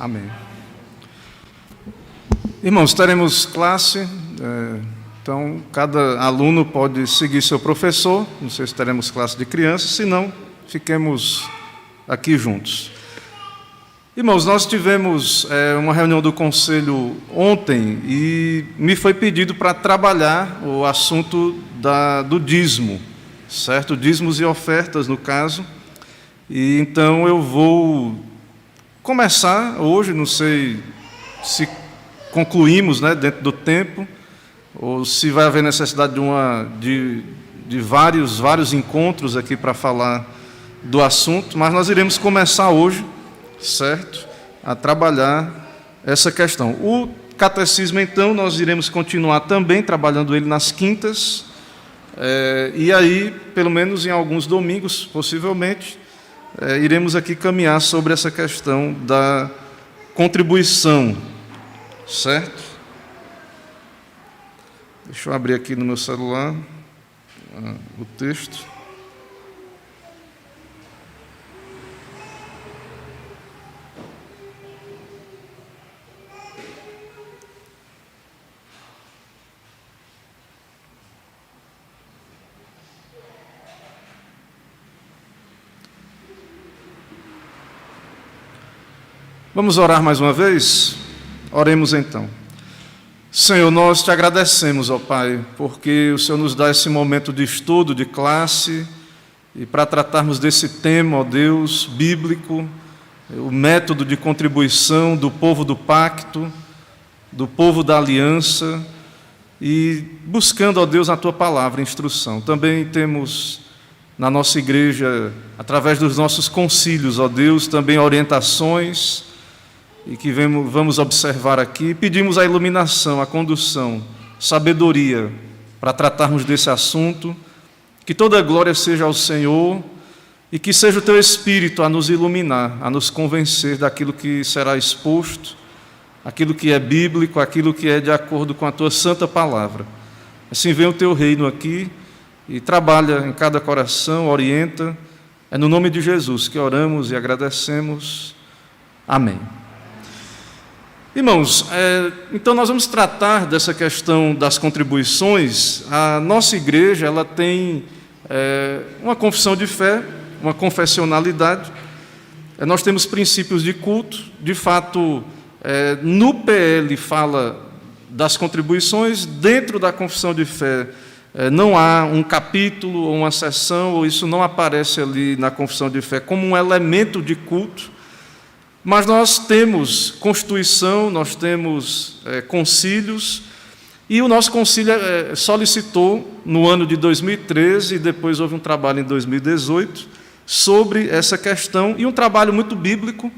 Amém. Irmãos, teremos classe, então cada aluno pode seguir seu professor, não sei se teremos classe de crianças, se não, fiquemos aqui juntos. Irmãos, nós tivemos uma reunião do conselho ontem e me foi pedido para trabalhar o assunto do dízimo, certo? Dízimos e ofertas, no caso, e então eu vou começar hoje, não sei se concluímos, dentro do tempo, ou se vai haver necessidade de vários encontros aqui para falar do assunto, mas nós iremos começar hoje, certo? A trabalhar essa questão. O catecismo, então, nós iremos continuar também trabalhando ele nas quintas, e aí, pelo menos em alguns domingos, possivelmente, iremos aqui caminhar sobre essa questão da contribuição, certo? Deixa eu abrir aqui no meu celular o texto. Vamos orar mais uma vez? Oremos então. Senhor, nós te agradecemos, ó Pai, porque o Senhor nos dá esse momento de estudo, de classe, e para tratarmos desse tema, ó Deus, bíblico, o método de contribuição do povo do pacto, do povo da aliança, e buscando, ó Deus, na Tua palavra, instrução. Também temos na nossa igreja, através dos nossos concílios, ó Deus, também orientações, e que vamos observar aqui. Pedimos a iluminação, a condução, sabedoria para tratarmos desse assunto, que toda a glória seja ao Senhor e que seja o Teu Espírito a nos iluminar, a nos convencer daquilo que será exposto, aquilo que é bíblico, aquilo que é de acordo com a Tua santa palavra. Assim vem o Teu reino aqui e trabalha em cada coração, orienta. É no nome de Jesus que oramos e agradecemos. Amém. Irmãos, então nós vamos tratar dessa questão das contribuições. A nossa igreja, ela tem uma confissão de fé, uma confessionalidade. Nós temos princípios de culto. De fato, no PL fala das contribuições. Dentro da confissão de fé não há um capítulo ou uma seção, ou isso não aparece ali na confissão de fé como um elemento de culto. Mas nós temos constituição, nós temos concílios, e o nosso concílio solicitou no ano de 2013, e depois houve um trabalho em 2018, sobre essa questão, e um trabalho muito bíblico.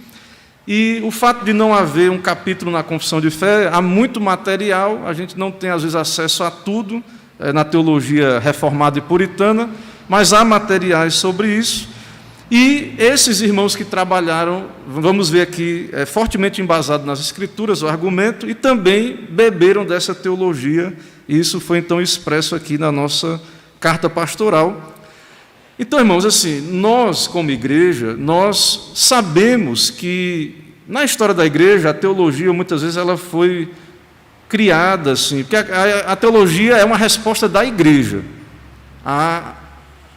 E o fato de não haver um capítulo na confissão de fé, há muito material, a gente não tem às vezes acesso a tudo na teologia reformada e puritana, mas há materiais sobre isso. E esses irmãos que trabalharam, vamos ver aqui, fortemente embasado nas Escrituras, o argumento, e também beberam dessa teologia, e isso foi então expresso aqui na nossa carta pastoral. Então, irmãos, assim, nós como igreja, nós sabemos que na história da igreja, a teologia, muitas vezes, ela foi criada, assim, porque a teologia é uma resposta da igreja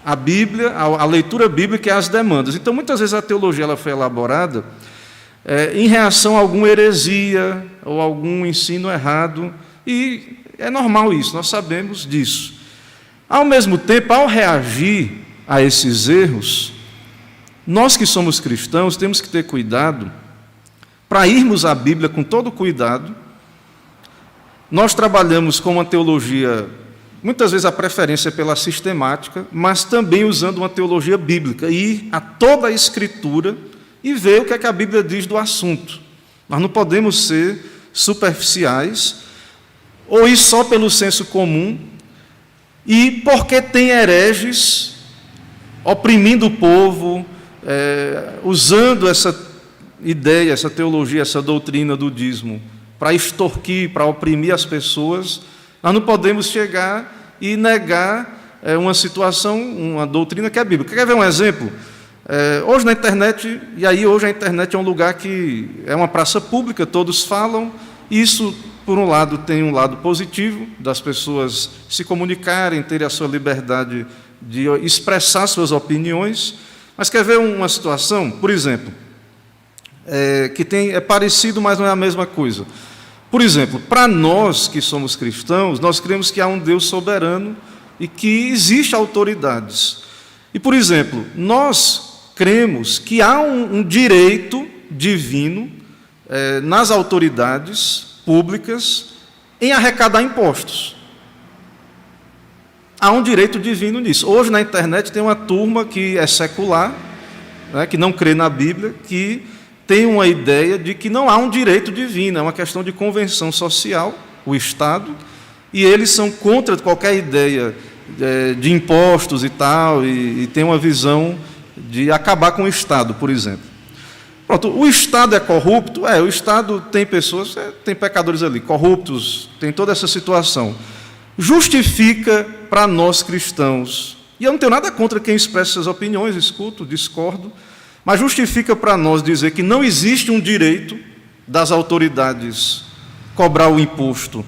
a Bíblia, a leitura bíblica e as demandas. Então, muitas vezes a teologia ela foi elaborada em reação a alguma heresia ou algum ensino errado, e é normal isso, nós sabemos disso. Ao mesmo tempo, ao reagir a esses erros, nós que somos cristãos temos que ter cuidado para irmos à Bíblia com todo cuidado. Nós trabalhamos com uma teologia, muitas vezes a preferência é pela sistemática, mas também usando uma teologia bíblica, ir a toda a Escritura e ver o que é que a Bíblia diz do assunto. Nós não podemos ser superficiais, ou ir só pelo senso comum, e porque tem hereges oprimindo o povo, usando essa ideia, essa teologia, essa doutrina do dízimo, para extorquir, para oprimir as pessoas. Nós não podemos chegar e negar uma situação, uma doutrina que é bíblica. Quer ver um exemplo? Hoje na internet, e aí hoje a internet é um lugar que é uma praça pública, todos falam, isso, por um lado, tem um lado positivo, das pessoas se comunicarem, terem a sua liberdade de expressar suas opiniões, mas quer ver uma situação, por exemplo, que é parecido, mas não é a mesma coisa. Por exemplo, para nós que somos cristãos, nós cremos que há um Deus soberano e que existe autoridades. E, por exemplo, nós cremos que há um direito divino nas autoridades públicas em arrecadar impostos. Há um direito divino nisso. Hoje na internet tem uma turma que é secular, né, que não crê na Bíblia, que tem uma ideia de que não há um direito divino, é uma questão de convenção social, o Estado, e eles são contra qualquer ideia de impostos e tal, e tem uma visão de acabar com o Estado, por exemplo. Pronto, o Estado é corrupto? O Estado tem pessoas, tem pecadores ali, corruptos, tem toda essa situação. Justifica para nós cristãos, e eu não tenho nada contra quem expressa essas opiniões, escuto, discordo, mas justifica para nós dizer que não existe um direito das autoridades cobrar o imposto,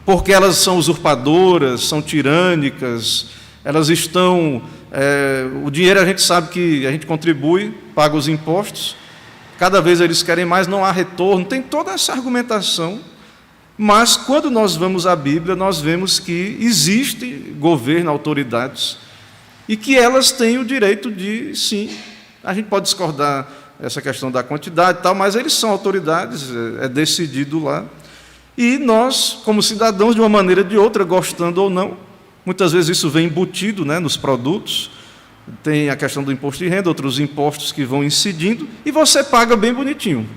porque elas são usurpadoras, são tirânicas, elas estão... o dinheiro a gente sabe que a gente contribui, paga os impostos, cada vez eles querem mais, não há retorno, tem toda essa argumentação. Mas, quando nós vamos à Bíblia, nós vemos que existe governo, autoridades, e que elas têm o direito de, sim, a gente pode discordar essa questão da quantidade e tal, mas eles são autoridades, é decidido lá. E nós, como cidadãos, de uma maneira ou de outra, gostando ou não, muitas vezes isso vem embutido, né, nos produtos, tem a questão do imposto de renda, outros impostos que vão incidindo, e você paga bem bonitinho.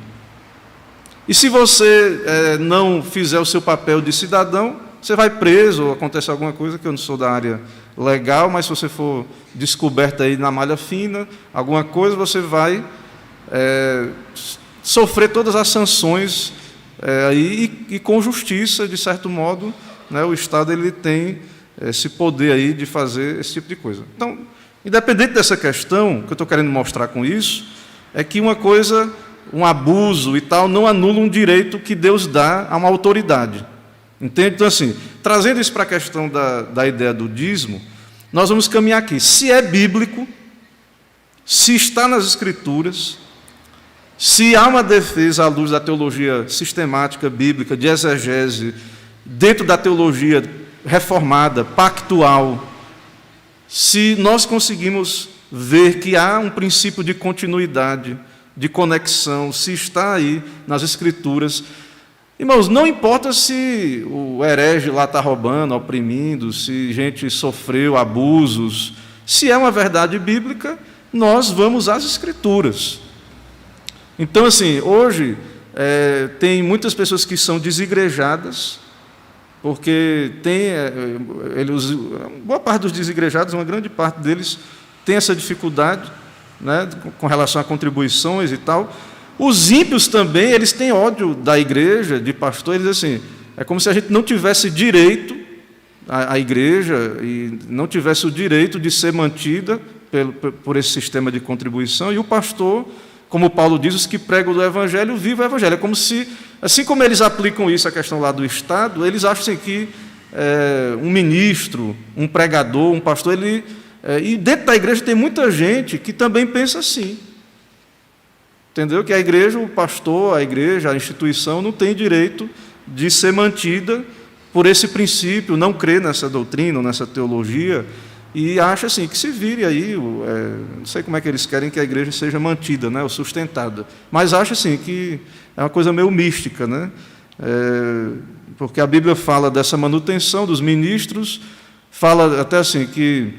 E se você não fizer o seu papel de cidadão, você vai preso, ou acontece alguma coisa, que eu não sou da área legal, mas se você for descoberto aí na malha fina, alguma coisa, você vai sofrer todas as sanções e com justiça, de certo modo, né, o Estado ele tem esse poder aí de fazer esse tipo de coisa. Então, independente dessa questão, o que eu estou querendo mostrar com isso, é que uma coisa... um abuso e tal, não anula um direito que Deus dá a uma autoridade. Entende? Então, assim, trazendo isso para a questão da ideia do dízimo, nós vamos caminhar aqui. Se é bíblico, se está nas Escrituras, se há uma defesa à luz da teologia sistemática, bíblica, de exegese, dentro da teologia reformada, pactual, se nós conseguimos ver que há um princípio de continuidade, de conexão, se está aí nas Escrituras. Irmãos, não importa se o herege lá está roubando, oprimindo, se gente sofreu abusos, se é uma verdade bíblica, nós vamos às Escrituras. Então, assim, hoje tem muitas pessoas que são desigrejadas, porque boa parte dos desigrejados, uma grande parte deles, tem essa dificuldade, né, com relação a contribuições e tal. Os ímpios também, eles têm ódio da igreja, de pastor, eles assim, é como se a gente não tivesse direito, a igreja, e não tivesse o direito de ser mantida por esse sistema de contribuição, e o pastor, como Paulo diz, os que pregam do Evangelho, vivem o Evangelho. É como se, assim como eles aplicam isso, a questão lá do Estado, eles acham assim, que um ministro, um pregador, um pastor, e dentro da igreja tem muita gente que também pensa assim. Entendeu? Que a igreja, o pastor, a igreja, a instituição não tem direito de ser mantida por esse princípio, não crê nessa doutrina, nessa teologia, e acha assim, que se vire aí, não sei como é que eles querem que a igreja seja mantida, né, ou sustentada, mas acha assim que é uma coisa meio mística, né? Porque a Bíblia fala dessa manutenção dos ministros, fala até assim que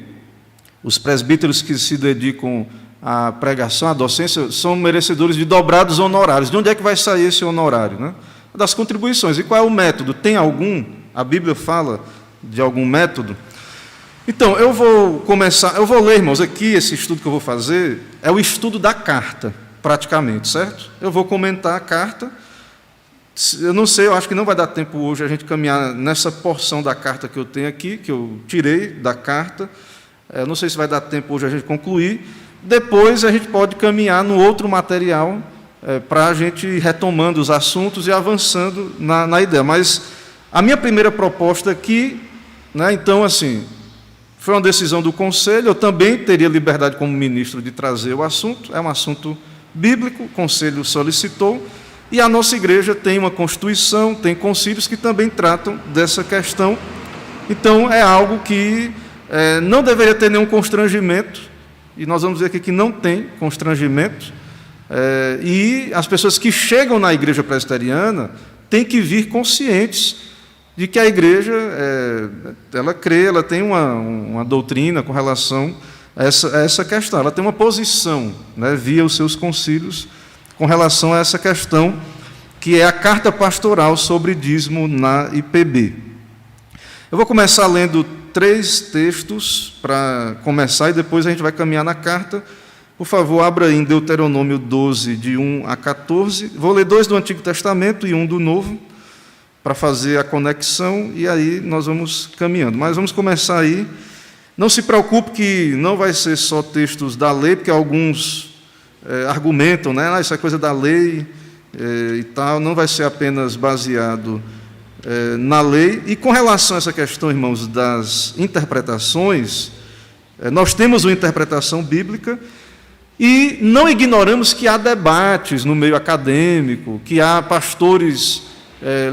os presbíteros que se dedicam à pregação, à docência, são merecedores de dobrados honorários. De onde é que vai sair esse honorário, né? Das contribuições. E qual é o método? Tem algum? A Bíblia fala de algum método? Então, eu vou ler, irmãos, aqui, esse estudo que eu vou fazer, é o estudo da carta, praticamente, certo? Eu vou comentar a carta. Eu não sei, eu acho que não vai dar tempo hoje a gente caminhar nessa porção da carta que eu tenho aqui, que eu tirei da carta. Não sei se vai dar tempo hoje a gente concluir, Depois a gente pode caminhar no outro material para a gente ir retomando os assuntos e avançando na ideia. Mas a minha primeira proposta aqui, né, então, assim, foi uma decisão do Conselho, eu também teria liberdade como ministro de trazer o assunto, é um assunto bíblico, o Conselho solicitou, e a nossa igreja tem uma Constituição, tem concílios que também tratam dessa questão. Então, é algo que não deveria ter nenhum constrangimento, e nós vamos ver aqui que não tem constrangimento, e as pessoas que chegam na igreja presbiteriana têm que vir conscientes de que a igreja, ela crê, ela tem uma doutrina com relação a essa questão, ela tem uma posição, né, via os seus concílios, com relação a essa questão, que é a carta pastoral sobre dízimo na IPB. Eu vou começar lendo 3 textos para começar, e depois a gente vai caminhar na carta. Por favor, abra em Deuteronômio 12, de 1 a 14. Vou ler 2 do Antigo Testamento e 1 do Novo, para fazer a conexão, e aí nós vamos caminhando. Mas vamos começar aí. Não se preocupe que não vai ser só textos da lei, porque alguns argumentam, né? Isso é coisa da lei e tal, não vai ser apenas baseado na lei. E com relação a essa questão, irmãos, das interpretações, nós temos uma interpretação bíblica e não ignoramos que há debates no meio acadêmico, que há pastores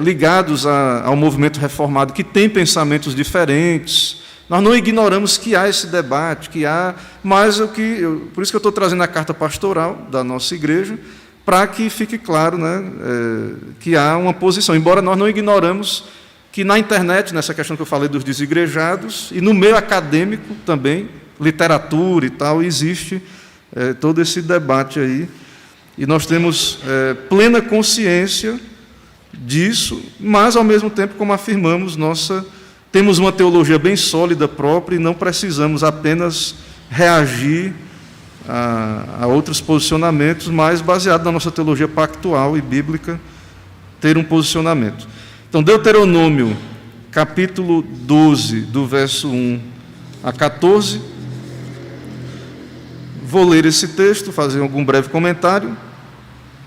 ligados ao movimento reformado que têm pensamentos diferentes. Nós não ignoramos que há esse debate, que há, mas por isso que eu estou trazendo a carta pastoral da nossa igreja, para que fique claro, né, que há uma posição, embora nós não ignoramos que na internet, nessa questão que eu falei dos desigrejados, e no meio acadêmico também, literatura e tal, existe todo esse debate aí, e nós temos plena consciência disso, mas, ao mesmo tempo, como afirmamos, temos uma teologia bem sólida própria e não precisamos apenas reagir a outros posicionamentos, mas, baseado na nossa teologia pactual e bíblica, ter um posicionamento. Então, Deuteronômio, capítulo 12, do verso 1 a 14. Vou ler esse texto, fazer algum breve comentário,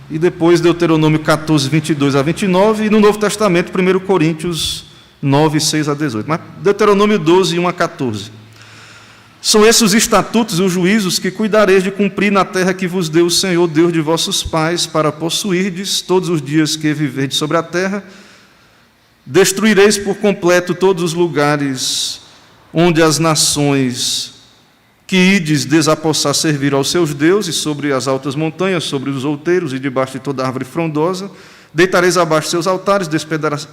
e depois Deuteronômio 14, 22 a 29, e no Novo Testamento, 1 Coríntios 9, 6 a 18. Mas Deuteronômio 12, 1 a 14. São esses os estatutos e os juízos que cuidareis de cumprir na terra que vos deu o Senhor, Deus de vossos pais, para possuirdes todos os dias que viverdes sobre a terra. Destruireis por completo todos os lugares onde as nações que ides desapossar servir aos seus deuses, sobre as altas montanhas, sobre os outeiros e debaixo de toda árvore frondosa. Deitareis abaixo seus altares,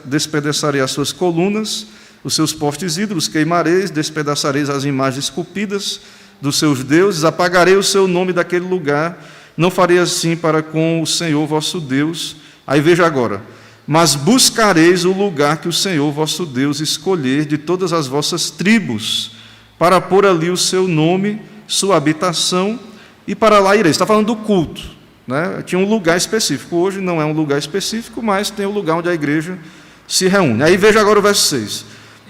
despedaçarei as suas colunas, os seus postes ídolos, queimareis, despedaçareis as imagens esculpidas dos seus deuses, apagarei o seu nome daquele lugar, não farei assim para com o Senhor vosso Deus. Aí veja agora, mas buscareis o lugar que o Senhor vosso Deus escolher de todas as vossas tribos, para pôr ali o seu nome, sua habitação, e para lá ireis. Está falando do culto, né? Tinha um lugar específico, hoje não é um lugar específico, mas tem o lugar onde a igreja se reúne. Aí veja agora o verso 6.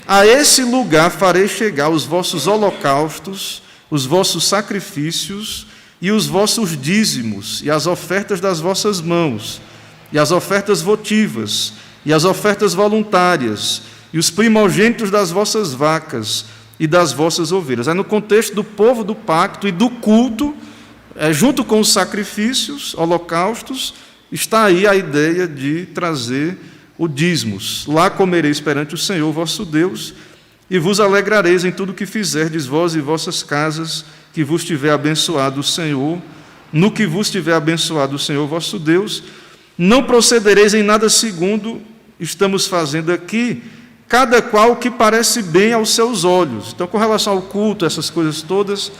A esse lugar farei chegar os vossos holocaustos, os vossos sacrifícios e os vossos dízimos, e as ofertas das vossas mãos, e as ofertas votivas, e as ofertas voluntárias, e os primogênitos das vossas vacas e das vossas ovelhas. É no contexto do povo do pacto e do culto, junto com os sacrifícios, holocaustos, está aí a ideia de trazer o dízimos. Lá comereis perante o Senhor vosso Deus, e vos alegrareis em tudo o que fizerdes vós e vossas casas, que vos tiver abençoado o Senhor, no que vos tiver abençoado o Senhor vosso Deus. Não procedereis em nada segundo estamos fazendo aqui, cada qual o que parece bem aos seus olhos. Então, com relação ao culto, essas coisas todas,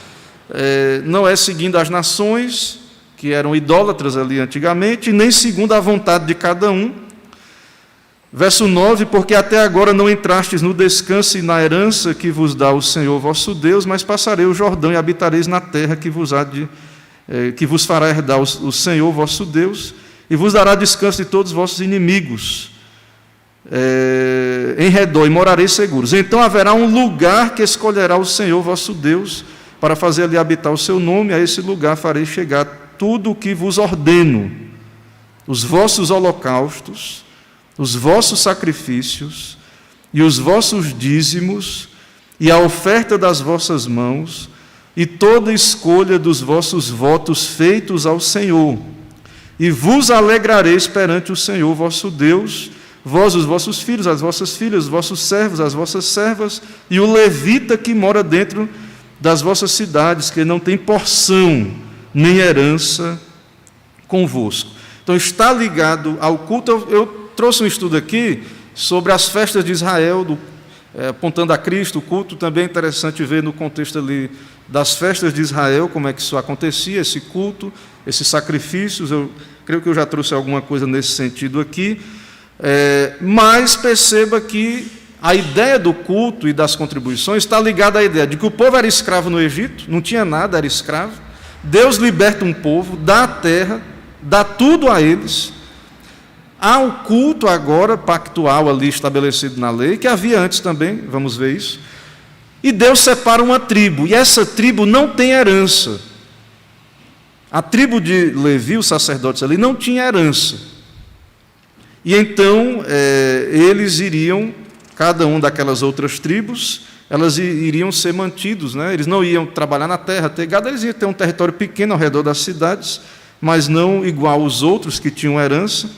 não é seguindo as nações, que eram idólatras ali antigamente, nem segundo a vontade de cada um. Verso 9, porque até agora não entrastes no descanso e na herança que vos dá o Senhor vosso Deus, mas passarei o Jordão e habitareis na terra que vos fará herdar o Senhor vosso Deus, e vos dará descanso de todos os vossos inimigos em redor, e morareis seguros. Então haverá um lugar que escolherá o Senhor vosso Deus, para fazer ali habitar o seu nome, a esse lugar farei chegar tudo o que vos ordeno, os vossos holocaustos, os vossos sacrifícios e os vossos dízimos e a oferta das vossas mãos e toda escolha dos vossos votos feitos ao Senhor. E vos alegrareis perante o Senhor vosso Deus, vós, os vossos filhos, as vossas filhas, os vossos servos, as vossas servas, e o levita que mora dentro das vossas cidades, que não tem porção nem herança convosco. Então, está ligado ao culto. Eu trouxe um estudo aqui sobre as festas de Israel, apontando a Cristo. O culto também é interessante ver no contexto ali das festas de Israel, como é que isso acontecia, esse culto, esses sacrifícios. Eu creio que eu já trouxe alguma coisa nesse sentido aqui. Mas perceba que a ideia do culto e das contribuições está ligada à ideia de que o povo era escravo no Egito, não tinha nada, era escravo. Deus liberta um povo, dá a terra, dá tudo a eles. Há o culto agora pactual ali estabelecido na lei, que havia antes também, vamos ver isso. E Deus separa uma tribo, e essa tribo não tem herança. A tribo de Levi, os sacerdotes ali, não tinha herança. E então eles iriam, cada um daquelas outras tribos, elas iriam ser mantidos, né? Eles não iam trabalhar na terra, ter gado, eles iam ter um território pequeno ao redor das cidades, mas não igual aos outros que tinham herança.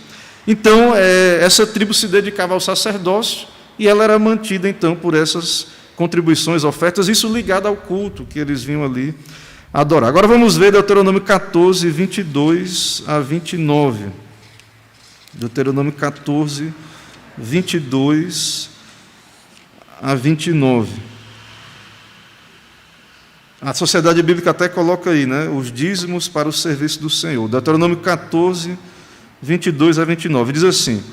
Então, essa tribo se dedicava ao sacerdócio e ela era mantida, então, por essas contribuições, ofertas, isso ligado ao culto que eles vinham ali adorar. Agora vamos ver Deuteronômio 14, 22 a 29. Deuteronômio 14, 22 a 29. A Sociedade Bíblica até coloca aí, né, os dízimos para o serviço do Senhor. Deuteronômio 14, 22 a 29. Diz assim: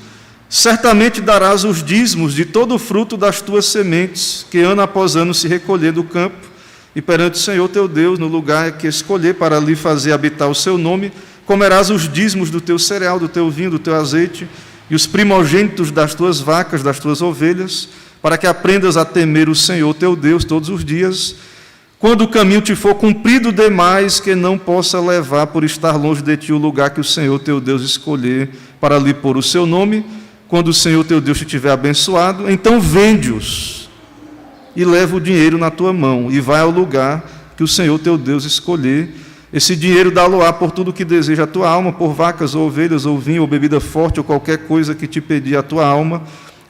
certamente darás os dízimos de todo o fruto das tuas sementes, que ano após ano se recolher do campo, e perante o Senhor teu Deus, no lugar que escolher para ali fazer habitar o seu nome, comerás os dízimos do teu cereal, do teu vinho, do teu azeite, e os primogênitos das tuas vacas, das tuas ovelhas, para que aprendas a temer o Senhor teu Deus todos os dias, quando o caminho te for comprido demais, que não possa levar por estar longe de ti o lugar que o Senhor teu Deus escolher para ali pôr o seu nome, quando o Senhor teu Deus te tiver abençoado, então vende-os e leva o dinheiro na tua mão e vai ao lugar que o Senhor teu Deus escolher. Esse dinheiro dá-lo-á por tudo que deseja a tua alma, por vacas ou ovelhas, ou vinho, ou bebida forte, ou qualquer coisa que te pedir a tua alma.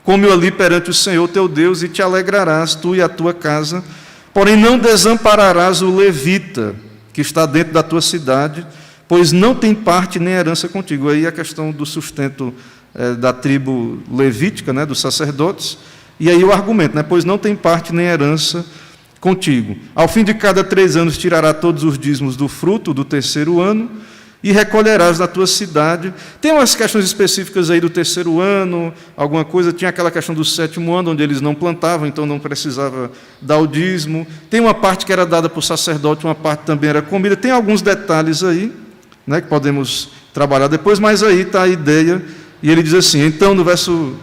Come-o ali perante o Senhor teu Deus e te alegrarás, tu e a tua casa. Porém não desampararás o levita, que está dentro da tua cidade, pois não tem parte nem herança contigo. Aí a questão do sustento da tribo levítica, né, dos sacerdotes. E aí o argumento, né, pois não tem parte nem herança contigo. Ao fim de cada 3 anos tirará todos os dízimos do fruto do 3º ano e recolherás na tua cidade. Tem umas questões específicas aí do 3º ano, alguma coisa. Tinha aquela questão do 7º ano, onde eles não plantavam, então não precisava dar o dízimo. Tem uma parte que era dada para o sacerdote, uma parte também era comida. Tem alguns detalhes aí, né, que podemos trabalhar depois, mas aí está a ideia. E ele diz assim, então, no verso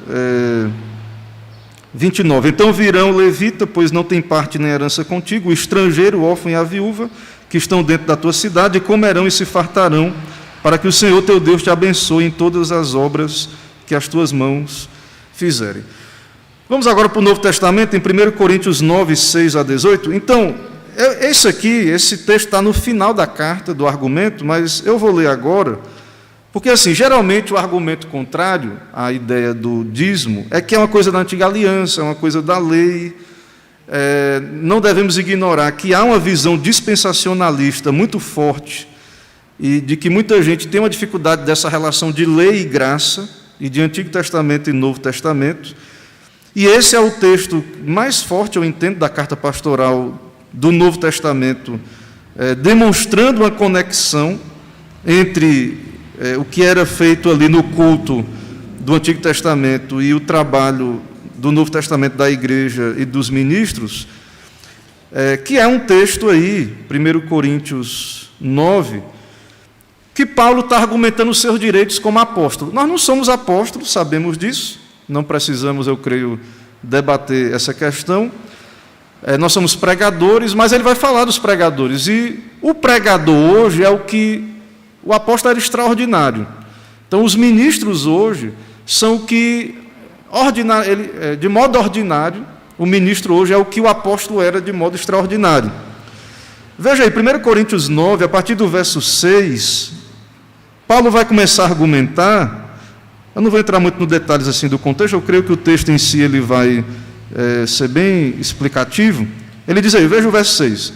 29, então virão o levita, pois não tem parte nem herança contigo, o estrangeiro, o órfão e a viúva, que estão dentro da tua cidade, e comerão e se fartarão, para que o Senhor teu Deus te abençoe em todas as obras que as tuas mãos fizerem. Vamos agora para o Novo Testamento, em 1 Coríntios 9, 6 a 18. Então, esse texto está no final da carta, do argumento, mas eu vou ler agora, porque, assim, geralmente o argumento contrário à ideia do dízimo é que é uma coisa da antiga aliança, é uma coisa da lei. Não devemos ignorar que há uma visão dispensacionalista muito forte e de que muita gente tem uma dificuldade dessa relação de lei e graça, e de Antigo Testamento e Novo Testamento. E esse é o texto mais forte, eu entendo, da carta pastoral do Novo Testamento, demonstrando uma conexão entre o que era feito ali no culto do Antigo Testamento e o trabalho do Novo Testamento da igreja e dos ministros, que é um texto aí, 1 Coríntios 9, que Paulo está argumentando os seus direitos como apóstolo. Nós não somos apóstolos, sabemos disso, não precisamos, eu creio, debater essa questão, nós somos pregadores, mas ele vai falar dos pregadores. E o pregador hoje é o que o apóstolo era extraordinário. Então, os ministros hoje são o que, de modo ordinário, o ministro hoje é o que o apóstolo era de modo extraordinário. Veja aí, 1 Coríntios 9, a partir do verso 6, Paulo vai começar a argumentar. Eu não vou entrar muito nos detalhes assim do contexto, eu creio que o texto em si ele vai ser bem explicativo. Ele diz aí, veja o verso 6.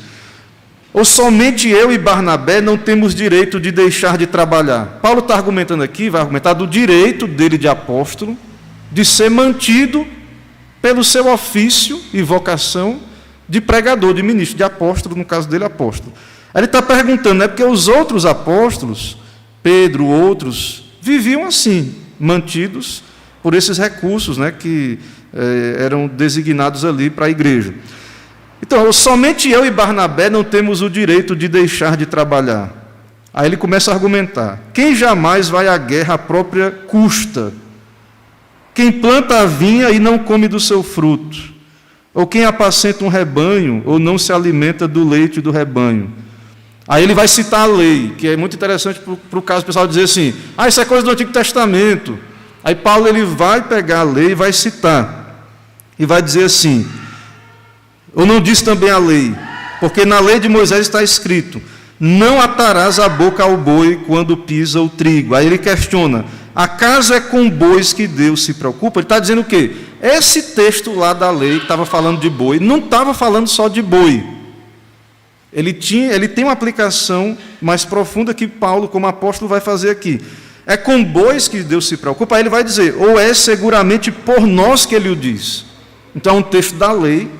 Ou somente eu e Barnabé não temos direito de deixar de trabalhar. Paulo está argumentando aqui, vai argumentar do direito dele de apóstolo, de ser mantido pelo seu ofício e vocação de pregador, de ministro, de apóstolo, no caso dele, apóstolo. Aí ele está perguntando, porque os outros apóstolos, Pedro, outros, viviam assim, mantidos por esses recursos, que eram designados ali para a igreja. Então, somente eu e Barnabé não temos o direito de deixar de trabalhar. Aí ele começa a argumentar. Quem jamais vai à guerra à própria custa? Quem planta a vinha e não come do seu fruto? Ou quem apacenta um rebanho ou não se alimenta do leite do rebanho? Aí ele vai citar a lei, que é muito interessante para o caso pessoal dizer assim, isso é coisa do Antigo Testamento. Aí Paulo ele vai pegar a lei e vai citar. E vai dizer assim, ou não diz também a lei, porque na lei de Moisés está escrito, não atarás a boca ao boi quando pisa o trigo. Aí ele questiona, acaso é com bois que Deus se preocupa? Ele está dizendo o quê? Esse texto lá da lei que estava falando de boi, não estava falando só de boi. Ele tem uma aplicação mais profunda que Paulo, como apóstolo, vai fazer aqui. É com bois que Deus se preocupa? Aí ele vai dizer, ou é seguramente por nós que ele o diz. Então é um texto da lei,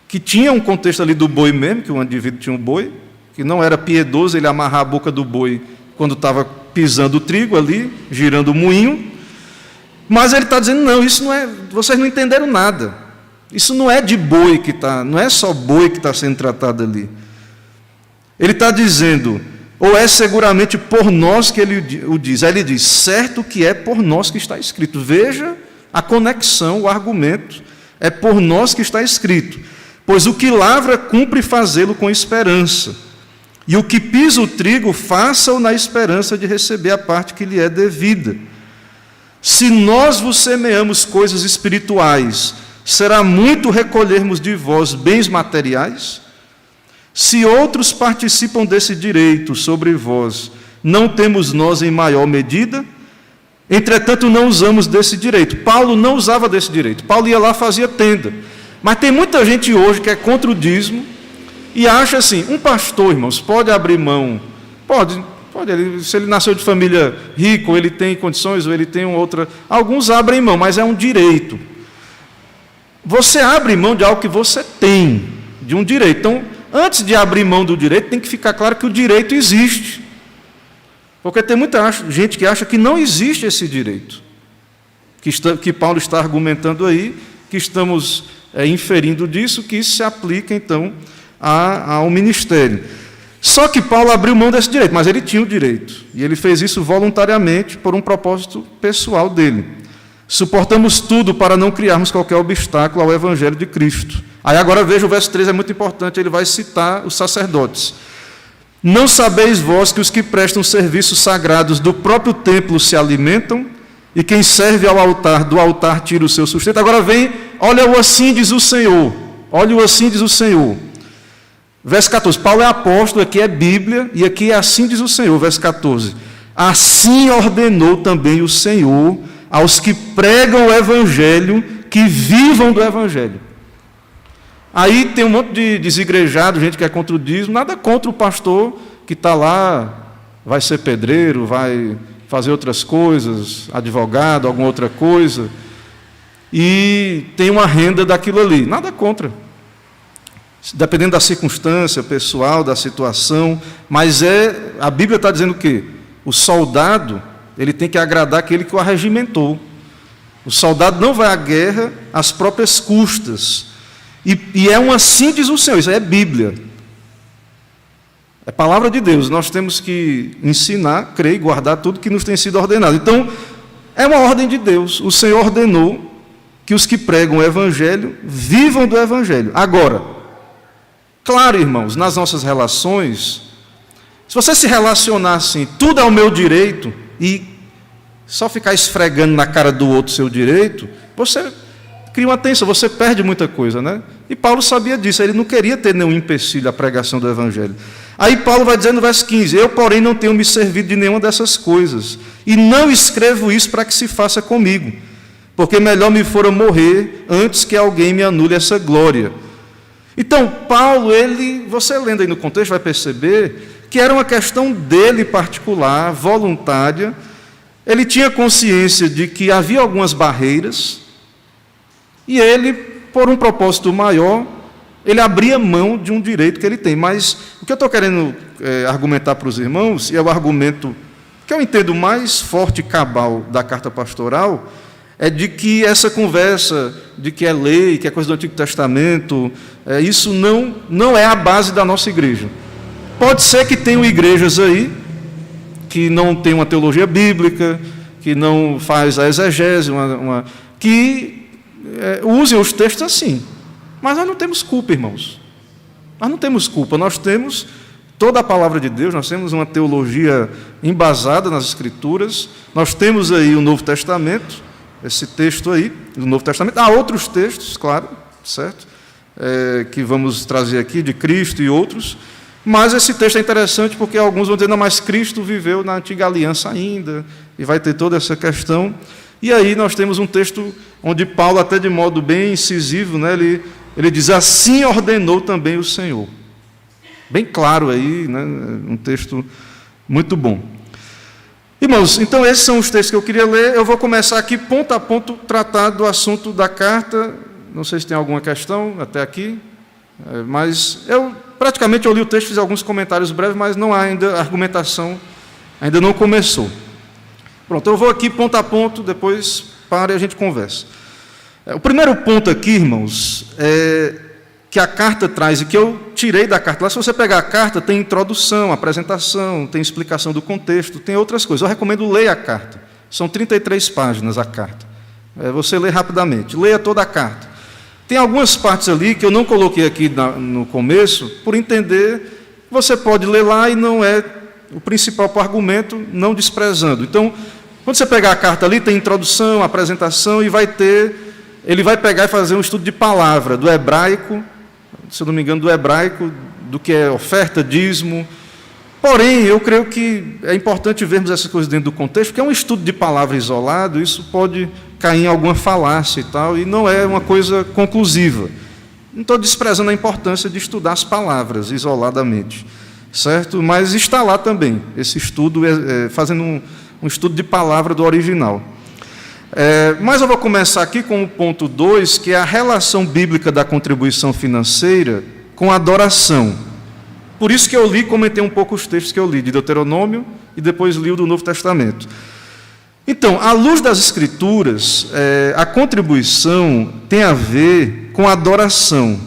que tinha um contexto ali do boi mesmo, que o indivíduo tinha um boi, que não era piedoso ele amarrar a boca do boi quando estava pisando o trigo ali, girando o moinho. Mas ele está dizendo, não, isso não é, vocês não entenderam nada. Isso não é de boi que está, não é só boi que está sendo tratado ali. Ele está dizendo, ou é seguramente por nós que ele o diz. Aí ele diz, certo que é por nós que está escrito. Veja a conexão, o argumento, é por nós que está escrito. Pois o que lavra, cumpre fazê-lo com esperança. E o que pisa o trigo, faça-o na esperança de receber a parte que lhe é devida. Se nós vos semeamos coisas espirituais, será muito recolhermos de vós bens materiais? Se outros participam desse direito sobre vós, não temos nós em maior medida? Entretanto, não usamos desse direito. Paulo não usava desse direito. Paulo ia lá e fazia tenda. Mas tem muita gente hoje que é contra o dízimo e acha assim, um pastor, irmãos, pode abrir mão? Pode, se ele nasceu de família rica, ou ele tem condições, ou ele tem outra... Alguns abrem mão, mas é um direito. Você abre mão de algo que você tem, de um direito. Então, antes de abrir mão do direito, tem que ficar claro que o direito existe. Porque tem muita gente que acha que não existe esse direito, que Paulo está argumentando aí, que estamos inferindo disso, que isso se aplica, então, ao ministério. Só que Paulo abriu mão desse direito, mas ele tinha o direito. E ele fez isso voluntariamente por um propósito pessoal dele. Suportamos tudo para não criarmos qualquer obstáculo ao Evangelho de Cristo. Aí agora veja o verso 3, é muito importante, ele vai citar os sacerdotes. Não sabeis vós que os que prestam serviços sagrados do próprio templo se alimentam, e quem serve ao altar, do altar tira o seu sustento? Agora vem, olha o assim diz o Senhor. Olha o assim diz o Senhor. Verso 14, Paulo é apóstolo, aqui é Bíblia, e aqui é assim diz o Senhor, verso 14. Assim ordenou também o Senhor aos que pregam o Evangelho, que vivam do Evangelho. Aí tem um monte de desigrejado, gente que é contra o dízimo, nada contra o pastor que está lá, vai ser pedreiro, vai fazer outras coisas, advogado, alguma outra coisa, e tem uma renda daquilo ali, nada contra. Dependendo da circunstância pessoal, da situação, mas a Bíblia está dizendo o quê? O soldado, ele tem que agradar aquele que o arregimentou. O soldado não vai à guerra às próprias custas. E é um assim diz o Senhor, isso aí é Bíblia. É palavra de Deus, nós temos que ensinar, crer e guardar tudo que nos tem sido ordenado. Então, é uma ordem de Deus. O Senhor ordenou que os que pregam o Evangelho vivam do Evangelho. Agora, claro, irmãos, nas nossas relações, se você se relacionar assim, tudo é o meu direito, e só ficar esfregando na cara do outro seu direito, você cria uma tensão, você perde muita coisa, né? E Paulo sabia disso, ele não queria ter nenhum empecilho à pregação do Evangelho. Aí Paulo vai dizer no verso 15, eu, porém, não tenho me servido de nenhuma dessas coisas, e não escrevo isso para que se faça comigo, porque melhor me fora morrer antes que alguém me anule essa glória. Então, Paulo, você lendo aí no contexto, vai perceber que era uma questão dele particular, voluntária. Ele tinha consciência de que havia algumas barreiras, e ele, por um propósito maior, ele abria mão de um direito que ele tem. Mas o que eu estou querendo argumentar para os irmãos, e é o argumento que eu entendo mais forte e cabal da carta pastoral, é de que essa conversa de que é lei, que é coisa do Antigo Testamento, isso não é a base da nossa igreja. Pode ser que tenham igrejas aí que não tem uma teologia bíblica, que não faz a exegese, que usem os textos assim. Mas nós não temos culpa, irmãos. Nós não temos culpa, nós temos toda a palavra de Deus, nós temos uma teologia embasada nas Escrituras, nós temos aí o Novo Testamento, esse texto aí, do Novo Testamento. Há outros textos, claro, certo? Que vamos trazer aqui, de Cristo e outros. Mas esse texto é interessante porque alguns vão dizer, não, mas Cristo viveu na antiga aliança ainda, e vai ter toda essa questão. E aí nós temos um texto onde Paulo, até de modo bem incisivo, né, ele diz, assim ordenou também o Senhor. Bem claro aí, né, um texto muito bom. Irmãos, então esses são os textos que eu queria ler. Eu vou começar aqui, ponto a ponto, tratar do assunto da carta. Não sei se tem alguma questão até aqui, mas praticamente eu li o texto, fiz alguns comentários breves, mas não há ainda, a argumentação ainda não começou. Pronto, eu vou aqui ponto a ponto, depois para e a gente conversa. O primeiro ponto aqui, irmãos, que a carta traz, e que eu tirei da carta. Lá, se você pegar a carta, tem introdução, apresentação, tem explicação do contexto, tem outras coisas. Eu recomendo ler a carta. São 33 páginas a carta. Você lê rapidamente, leia toda a carta. Tem algumas partes ali que eu não coloquei aqui no começo, por entender, você pode ler lá e não é o principal para o argumento, não desprezando. Então, quando você pegar a carta ali, tem introdução, apresentação, e ele vai pegar e fazer um estudo de palavra, do hebraico, se eu não me engano, do hebraico, do que é oferta, dízimo. Porém, eu creio que é importante vermos essas coisas dentro do contexto, porque é um estudo de palavra isolado, isso pode cair em alguma falácia e tal, e não é uma coisa conclusiva. Não estou desprezando a importância de estudar as palavras isoladamente, certo? Mas está lá também, esse estudo, fazendo um estudo de palavra do original. Mas eu vou começar aqui com o ponto 2, que é a relação bíblica da contribuição financeira com a adoração. Por isso que eu li e comentei um pouco os textos que eu li, de Deuteronômio, e depois li o do Novo Testamento. Então, à luz das Escrituras, a contribuição tem a ver com a adoração.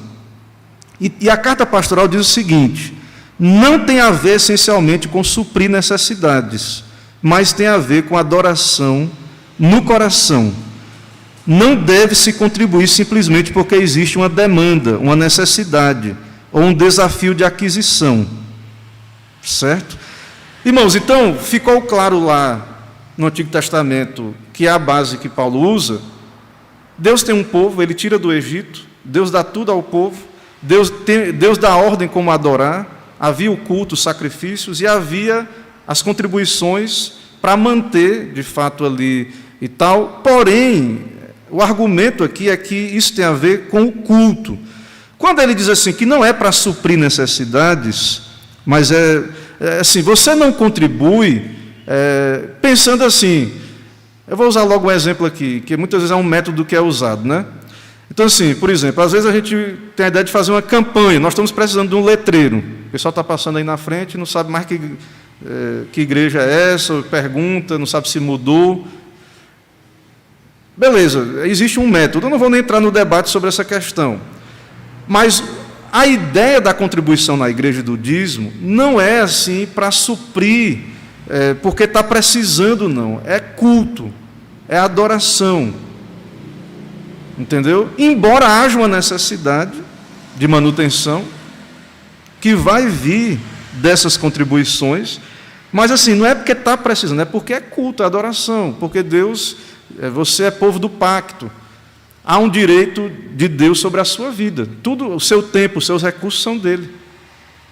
E a carta pastoral diz o seguinte, não tem a ver essencialmente com suprir necessidades, mas tem a ver com adoração no coração. Não deve-se contribuir simplesmente porque existe uma demanda, uma necessidade, ou um desafio de aquisição. Certo? Irmãos, então, ficou claro lá no Antigo Testamento, que é a base que Paulo usa. Deus tem um povo, ele tira do Egito, Deus dá tudo ao povo, Deus dá ordem como adorar, havia o culto, os sacrifícios, e havia as contribuições para manter, de fato, ali e tal. Porém, o argumento aqui é que isso tem a ver com o culto. Quando ele diz assim, que não é para suprir necessidades, mas assim, você não contribui pensando assim, eu vou usar logo um exemplo aqui, que muitas vezes é um método que é usado, né? Então, assim, por exemplo, às vezes a gente tem a ideia de fazer uma campanha, nós estamos precisando de um letreiro, o pessoal está passando aí na frente, não sabe mais que igreja é essa, pergunta, não sabe se mudou. Beleza, existe um método, eu não vou nem entrar no debate sobre essa questão, mas a ideia da contribuição na igreja do dízimo não é assim para suprir, porque está precisando, não, é culto, é adoração. entendeu? Embora haja uma necessidade de manutenção, que vai vir dessas contribuições, mas assim, não é porque está precisando, é porque é culto, é adoração, porque Deus, você é povo do pacto, há um direito de Deus sobre a sua vida, tudo, o seu tempo, os seus recursos são dele,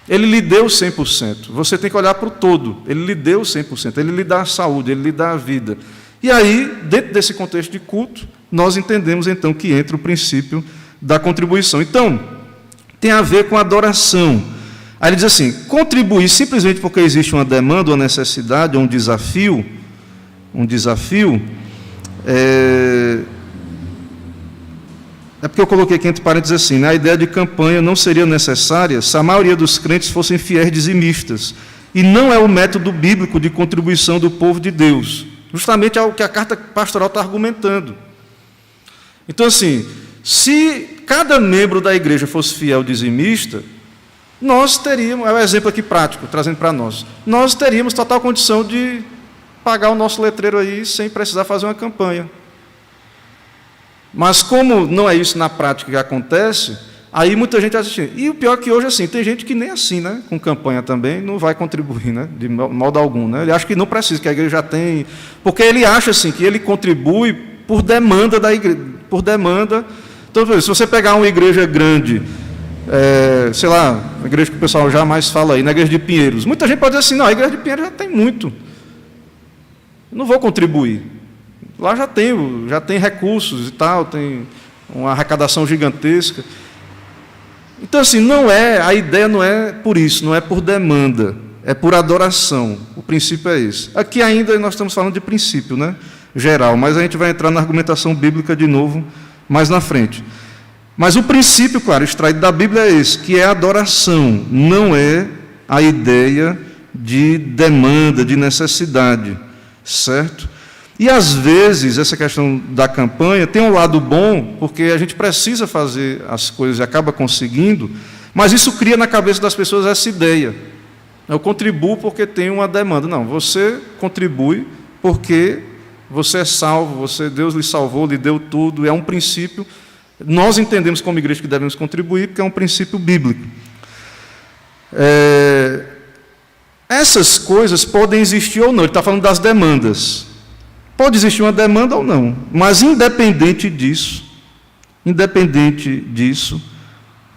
ele lhe deu 100%, você tem que olhar para o todo, ele lhe deu 100%, ele lhe dá a saúde, ele lhe dá a vida, e aí, dentro desse contexto de culto, nós entendemos então que entra o princípio da contribuição. Então, tem a ver com adoração. Aí ele diz assim, contribuir simplesmente porque existe uma demanda, uma necessidade, um desafio, é porque eu coloquei aqui entre parênteses assim, né, a ideia de campanha não seria necessária se a maioria dos crentes fossem fiéis dizimistas, e não é o método bíblico de contribuição do povo de Deus, justamente é o que a carta pastoral está argumentando. Então assim, se cada membro da igreja fosse fiel dizimista, nós teríamos, é um exemplo aqui prático, trazendo para nós teríamos total condição de pagar o nosso letreiro aí sem precisar fazer uma campanha. Mas como não é isso na prática que acontece, aí muita gente assiste. E o pior é que hoje, assim, tem gente que nem assim, né, com campanha também, não vai contribuir, né, de modo algum. Né? Ele acha que não precisa, que a igreja já tem, porque ele acha assim, que ele contribui por demanda da igreja, por demanda. Então, se você pegar uma igreja grande, sei lá, a igreja que o pessoal jamais fala aí, na igreja de Pinheiros, muita gente pode dizer assim, não, a igreja de Pinheiros já tem muito, eu não vou contribuir, lá já tem recursos e tal, tem uma arrecadação gigantesca. Então assim, a ideia não é por isso, não é por demanda, é por adoração, o princípio é esse. Aqui ainda nós estamos falando de princípio, né, geral, mas a gente vai entrar na argumentação bíblica de novo, mais na frente. Mas o princípio, claro, extraído da Bíblia é esse, que é a adoração, não é a ideia de demanda, de necessidade, certo? E às vezes, essa questão da campanha tem um lado bom, porque a gente precisa fazer as coisas e acaba conseguindo, mas isso cria na cabeça das pessoas essa ideia. Eu contribuo porque tem uma demanda. Não, você contribui porque você é salvo, Deus lhe salvou, lhe deu tudo, é um princípio. Nós entendemos como igreja que devemos contribuir, porque é um princípio bíblico. Essas coisas podem existir ou não, ele está falando das demandas. Pode existir uma demanda ou não, mas independente disso,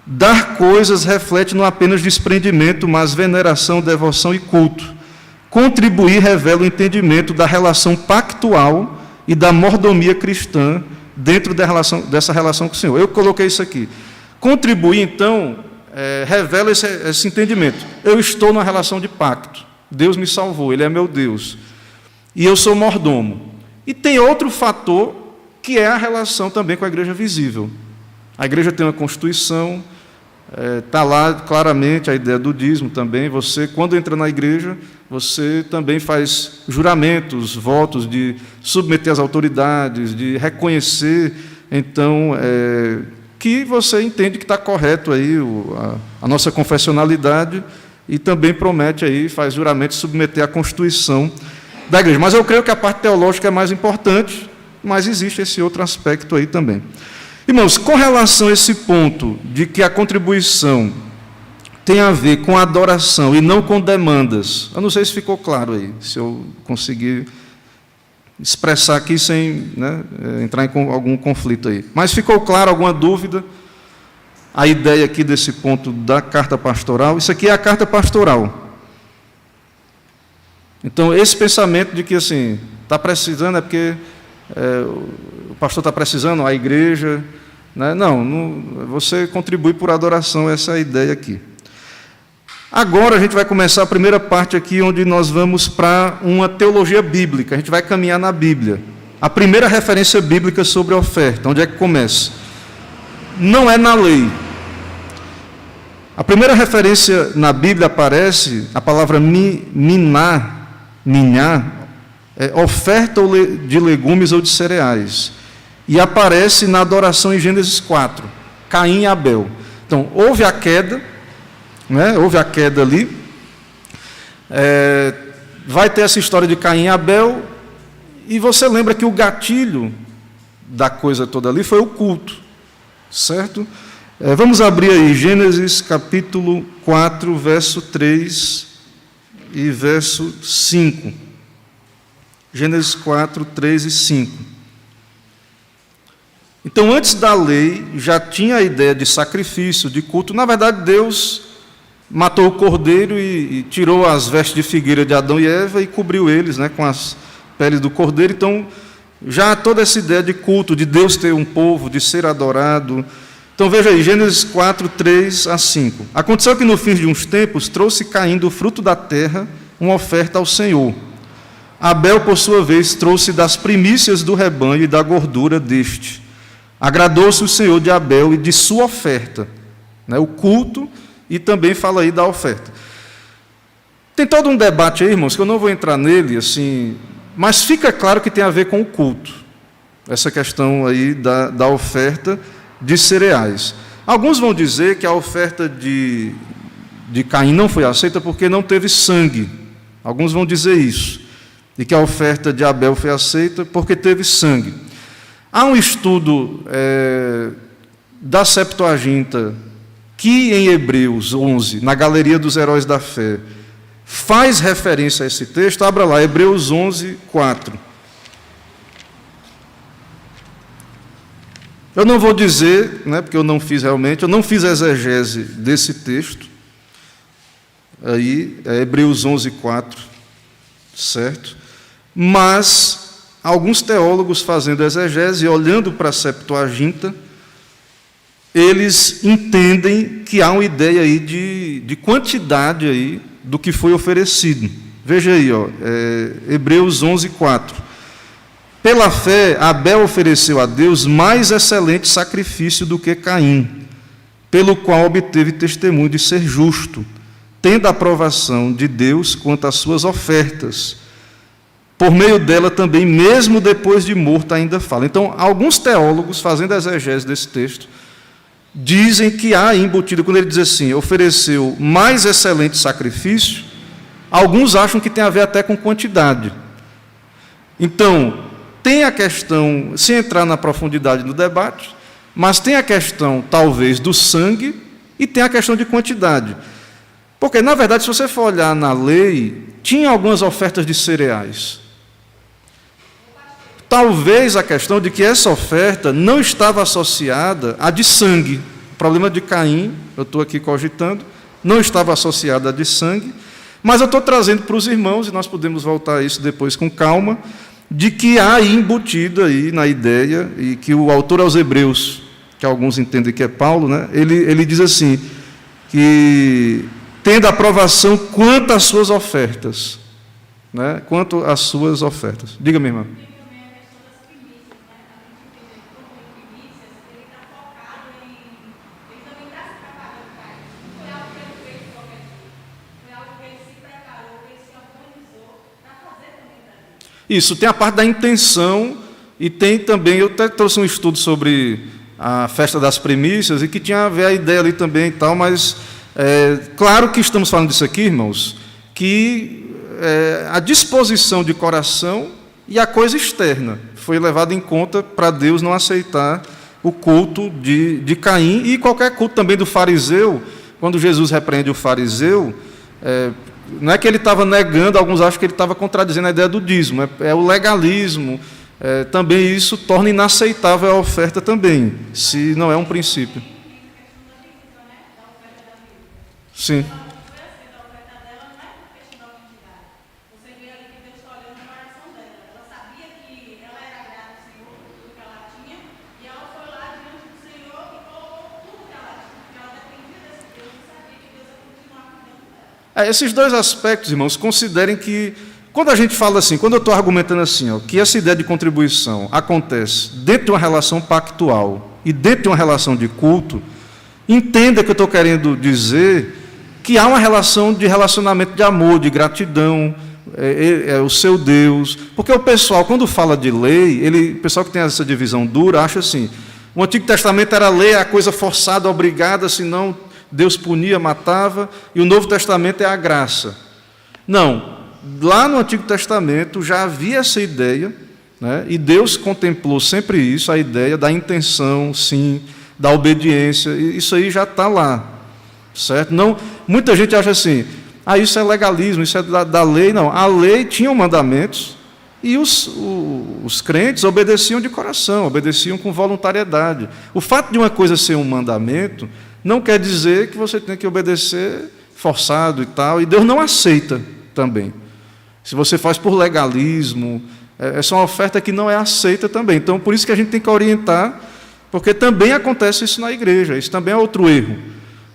dar coisas reflete não apenas desprendimento, mas veneração, devoção e culto. Contribuir revela o entendimento da relação pactual e da mordomia cristã dentro dessa relação com o Senhor. Eu coloquei isso aqui. Contribuir, então, revela esse entendimento. Eu estou numa relação de pacto. Deus me salvou, Ele é meu Deus. E eu sou mordomo. E tem outro fator, que é a relação também com a igreja visível. A igreja tem uma constituição, está lá claramente a ideia do dízimo também. Você, quando entra na igreja, você também faz juramentos, votos de submeter às autoridades, de reconhecer, então, que você entende que está correto aí a nossa confessionalidade e também promete aí, faz juramento de submeter à Constituição da igreja. Mas eu creio que a parte teológica é mais importante, mas existe esse outro aspecto aí também. Irmãos, com relação a esse ponto de que a contribuição tem a ver com adoração e não com demandas, eu não sei se ficou claro aí, se eu conseguir expressar aqui sem, né, entrar em algum conflito aí. Mas ficou claro alguma dúvida? A ideia aqui desse ponto da carta pastoral, isso aqui é a carta pastoral. Então, esse pensamento de que, assim, está precisando, é porque o pastor está precisando, a igreja, né? Não, você contribui por adoração, essa é a ideia aqui. Agora a gente vai começar a primeira parte aqui, onde nós vamos para uma teologia bíblica, a gente vai caminhar na Bíblia. A primeira referência bíblica sobre a oferta, onde é que começa? Não é na lei. A primeira referência na Bíblia aparece a palavra minhá, oferta de legumes ou de cereais. E aparece na adoração em Gênesis 4, Caim e Abel. Então, houve a queda, né? Houve a queda ali. Vai ter essa história de Caim e Abel, e você lembra que o gatilho da coisa toda ali foi o culto, certo? Vamos abrir aí Gênesis capítulo 4, verso 3 e verso 5. Gênesis 4, 3 e 5. Então, antes da lei, já tinha a ideia de sacrifício, de culto. Na verdade, Deus matou o cordeiro e tirou as vestes de figueira de Adão e Eva e cobriu eles, né, com as peles do cordeiro. Então, já há toda essa ideia de culto, de Deus ter um povo, de ser adorado. Então, veja aí, Gênesis 4, 3 a 5. Aconteceu que no fim de uns tempos, trouxe Caim do fruto da terra uma oferta ao Senhor. Abel, por sua vez, trouxe das primícias do rebanho e da gordura deste. Agradou-se o Senhor de Abel e de sua oferta, né, o culto, e também fala aí da oferta. Tem todo um debate aí, irmãos, que eu não vou entrar nele, assim, mas fica claro que tem a ver com o culto, essa questão aí da oferta de cereais. Alguns vão dizer que a oferta de Caim não foi aceita porque não teve sangue. Alguns vão dizer isso. E que a oferta de Abel foi aceita porque teve sangue. Há um estudo da Septuaginta que em Hebreus 11, na Galeria dos Heróis da Fé, faz referência a esse texto. Abra lá, Hebreus 11, 4. Eu não vou dizer, né, porque eu não fiz realmente, eu não fiz exegese desse texto. Aí, Hebreus 11, 4, certo? Mas alguns teólogos fazendo exegese, olhando para a Septuaginta, eles entendem que há uma ideia aí de quantidade aí do que foi oferecido. Veja aí, Hebreus 11, 4. Pela fé, Abel ofereceu a Deus mais excelente sacrifício do que Caim, pelo qual obteve testemunho de ser justo, tendo a aprovação de Deus quanto às suas ofertas. Por meio dela também, mesmo depois de morto, ainda fala. Então, alguns teólogos, fazendo a exegese desse texto, dizem que há embutido, quando ele diz assim, ofereceu mais excelente sacrifício, alguns acham que tem a ver até com quantidade. Então, tem a questão, sem entrar na profundidade do debate, mas tem a questão, talvez, do sangue e tem a questão de quantidade. Porque, na verdade, se você for olhar na lei, tinha algumas ofertas de cereais. Talvez a questão de que essa oferta não estava associada à de sangue. O problema de Caim, eu estou aqui cogitando, não estava associada à de sangue, mas eu estou trazendo para os irmãos, e nós podemos voltar a isso depois com calma, de que há aí embutido aí na ideia, e que o autor aos Hebreus, que alguns entendem que é Paulo, né, ele diz assim, que tendo aprovação quanto às suas ofertas. Né, quanto às suas ofertas. Diga, minha irmã. Isso, tem a parte da intenção e tem também, eu até trouxe um estudo sobre a festa das primícias e que tinha a ver a ideia ali também e tal, mas claro que estamos falando disso aqui, irmãos, que a disposição de coração e a coisa externa foi levada em conta para Deus não aceitar o culto de Caim e qualquer culto também do fariseu. Quando Jesus repreende o fariseu, não é que ele estava negando, alguns acham que ele estava contradizendo a ideia do dízimo, é o legalismo, também isso torna inaceitável a oferta também, se não é um princípio. Sim. Esses dois aspectos, irmãos, considerem que, quando a gente fala assim, quando eu estou argumentando assim, que essa ideia de contribuição acontece dentro de uma relação pactual e dentro de uma relação de culto, entenda que eu estou querendo dizer que há uma relação de relacionamento de amor, de gratidão, o seu Deus, porque o pessoal, quando fala de lei, o pessoal que tem essa divisão dura, acha assim, o Antigo Testamento era lei, a coisa forçada, obrigada, senão Deus punia, matava, e o Novo Testamento é a graça. Não, lá no Antigo Testamento já havia essa ideia né? E Deus contemplou sempre isso, a ideia da intenção, sim, da obediência, isso aí já está lá, certo? Não, muita gente acha assim, isso é legalismo, isso é da lei. Não, a lei tinha mandamentos e os crentes obedeciam de coração, obedeciam com voluntariedade. O fato de uma coisa ser um mandamento não quer dizer que você tem que obedecer forçado e tal, e Deus não aceita também. Se você faz por legalismo, essa é uma oferta que não é aceita também. Então, por isso que a gente tem que orientar, porque também acontece isso na igreja, isso também é outro erro,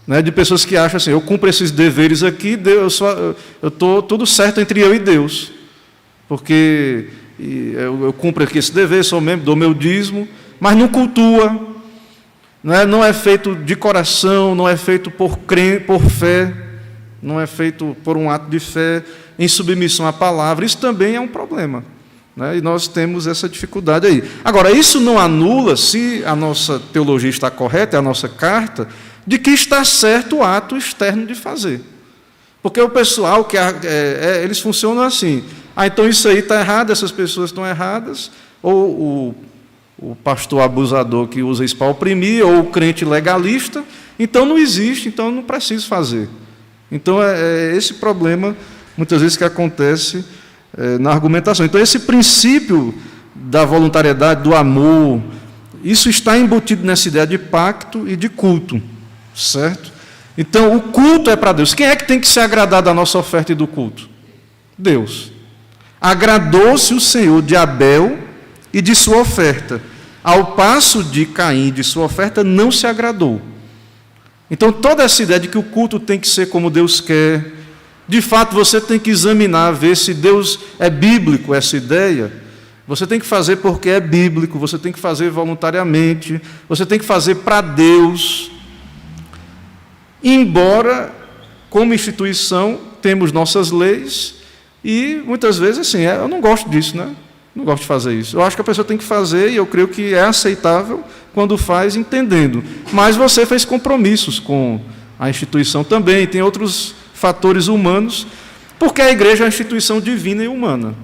né, de pessoas que acham assim, eu cumpro esses deveres aqui, eu estou tudo certo entre eu e Deus, porque eu cumpro aqui esse dever, sou membro, dou meu dízimo, mas não cultua, não é feito de coração, não é feito por fé, não é feito por um ato de fé, em submissão à palavra. Isso também é um problema, né? E nós temos essa dificuldade aí. Agora, isso não anula, se a nossa teologia está correta, é a nossa carta, de que está certo o ato externo de fazer. Porque o pessoal, eles funcionam assim, então isso aí está errado, essas pessoas estão erradas, ou o pastor abusador que usa isso para oprimir, ou o crente legalista, então não existe, então eu não preciso fazer. Então é esse problema, muitas vezes, que acontece na argumentação. Então esse princípio da voluntariedade, do amor, isso está embutido nessa ideia de pacto e de culto, certo? Então o culto é para Deus. Quem é que tem que se agradar da nossa oferta e do culto? Deus. Agradou-se o Senhor de Abel e de sua oferta, ao passo de Caim, de sua oferta, não se agradou. Então, toda essa ideia de que o culto tem que ser como Deus quer, de fato, você tem que examinar, ver se Deus é bíblico, essa ideia. Você tem que fazer porque é bíblico, você tem que fazer voluntariamente, você tem que fazer para Deus. Embora, como instituição, temos nossas leis, e muitas vezes, assim, eu não gosto disso, né? Não gosto de fazer isso. Eu acho que a pessoa tem que fazer, e eu creio que é aceitável quando faz entendendo. Mas você fez compromissos com a instituição também, tem outros fatores humanos, porque a igreja é uma instituição divina e humana,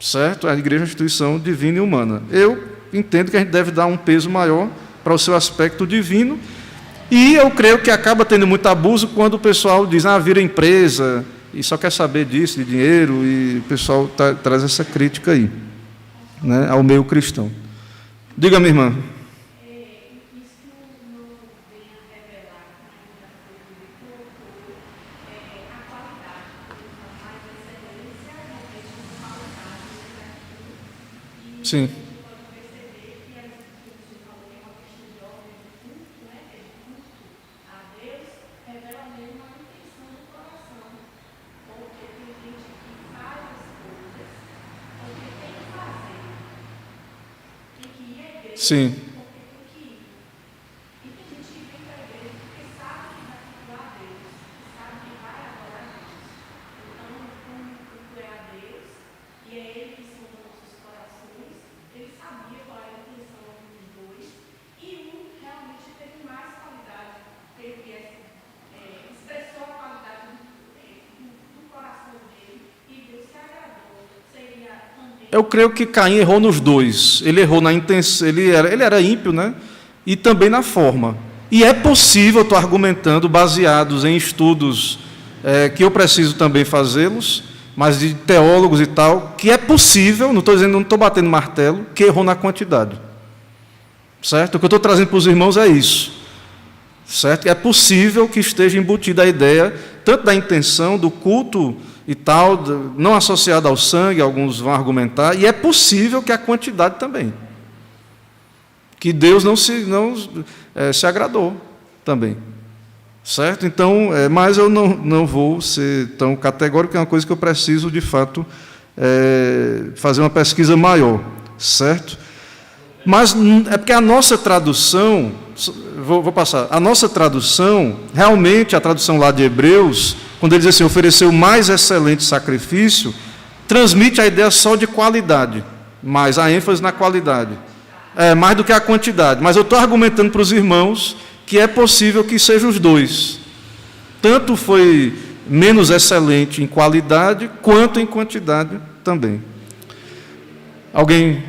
certo? A igreja é uma instituição divina e humana. Eu entendo que a gente deve dar um peso maior para o seu aspecto divino, e eu creio que acaba tendo muito abuso quando o pessoal diz, vira empresa, e só quer saber disso, de dinheiro, e o pessoal traz essa crítica aí, né, ao meio cristão. Diga, minha irmã. Sim. Sim. Eu creio que Caim errou nos dois. Ele errou na intenção, ele era ímpio, né? E também na forma. E é possível, estou argumentando, baseados em estudos que eu preciso também fazê-los, mas de teólogos e tal, que é possível, não estou batendo martelo, que errou na quantidade. Certo? O que eu estou trazendo para os irmãos é isso. Certo? É possível que esteja embutida a ideia, tanto da intenção, do culto e tal, não associada ao sangue, alguns vão argumentar, e é possível que a quantidade também. Que Deus não se agradou também. Certo? Então, mas eu não vou ser tão categórico, é uma coisa que eu preciso, de fato, fazer uma pesquisa maior. Certo? Mas é porque a nossa tradução, vou passar, a nossa tradução, realmente a tradução lá de Hebreus, quando ele diz assim, ofereceu o mais excelente sacrifício, transmite a ideia só de qualidade, mas a ênfase na qualidade, mais do que a quantidade. Mas eu estou argumentando para os irmãos que é possível que sejam os dois. Tanto foi menos excelente em qualidade, quanto em quantidade também. Alguém?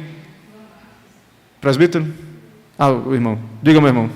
Presbítero? O irmão. Diga, meu irmão.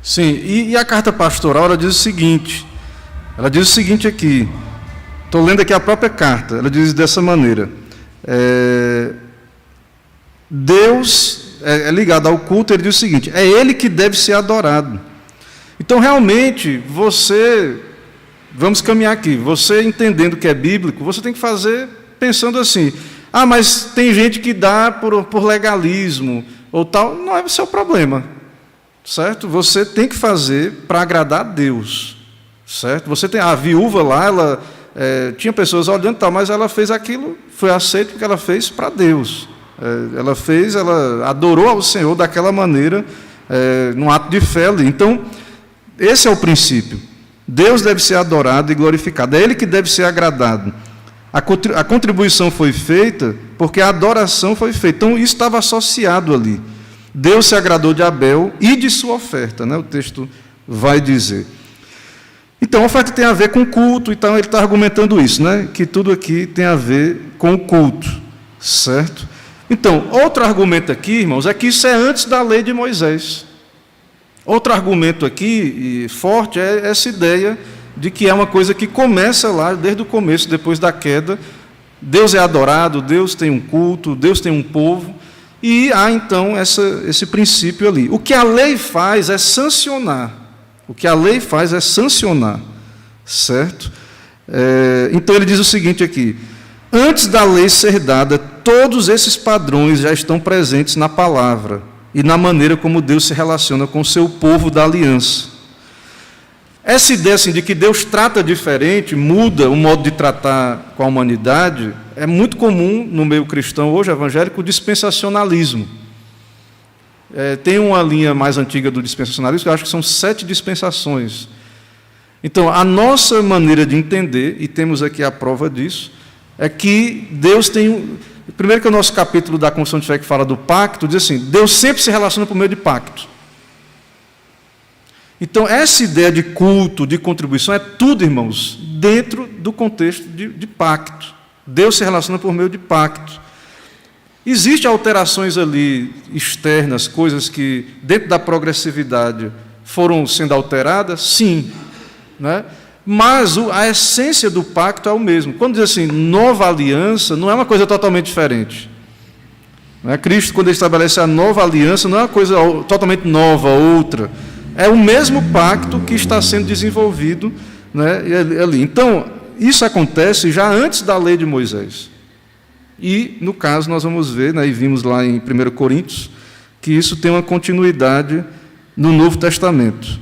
Sim, e a carta pastoral, ela diz o seguinte aqui, estou lendo aqui a própria carta, ela diz dessa maneira, Deus é ligado ao culto, ele diz o seguinte, é Ele que deve ser adorado. Então, realmente, vamos caminhar aqui, você entendendo que é bíblico, você tem que fazer pensando assim, mas tem gente que dá por legalismo, ou tal, não é o seu problema. Certo? Você tem que fazer para agradar a Deus, certo? Você tem a viúva lá, ela tinha pessoas olhando, tal, mas ela fez aquilo, foi aceito porque ela fez para Deus. Ela adorou ao Senhor daquela maneira, num ato de fé ali. Então, esse é o princípio. Deus deve ser adorado e glorificado. É Ele que deve ser agradado. A contribuição foi feita porque a adoração foi feita. Então, isso estava associado ali. Deus se agradou de Abel e de sua oferta, né? O texto vai dizer. Então, a oferta tem a ver com culto, então ele está argumentando isso, né? Que tudo aqui tem a ver com o culto, certo? Então, outro argumento aqui, irmãos, é que isso é antes da lei de Moisés. Outro argumento aqui, forte, é essa ideia de que é uma coisa que começa lá, desde o começo, depois da queda. Deus é adorado, Deus tem um culto, Deus tem um povo, e há, então, esse princípio ali. O que a lei faz é sancionar. Certo? Então, ele diz o seguinte aqui. Antes da lei ser dada, todos esses padrões já estão presentes na palavra e na maneira como Deus se relaciona com o seu povo da aliança. Essa ideia assim, de que Deus trata diferente, muda o modo de tratar com a humanidade, é muito comum no meio cristão hoje, evangélico, o dispensacionalismo. Tem uma linha mais antiga do dispensacionalismo, que eu acho que são 7 dispensações. Então, a nossa maneira de entender, e temos aqui a prova disso, é que Deus tem... Primeiro que o nosso capítulo da Confissão de Fé que fala do pacto, diz assim, Deus sempre se relaciona por meio de pacto. Então, essa ideia de culto, de contribuição, é tudo, irmãos, dentro do contexto de pacto. Deus se relaciona por meio de pacto. Existem alterações ali externas, coisas que, dentro da progressividade, foram sendo alteradas? Sim. Né? Mas a essência do pacto é o mesmo. Quando diz assim, nova aliança, não é uma coisa totalmente diferente. Não é? Cristo, quando ele estabelece a nova aliança, não é uma coisa totalmente nova, outra. É o mesmo pacto que está sendo desenvolvido, né, ali. Então, isso acontece já antes da lei de Moisés. E, no caso, nós vamos ver, né, e vimos lá em 1 Coríntios, que isso tem uma continuidade no Novo Testamento.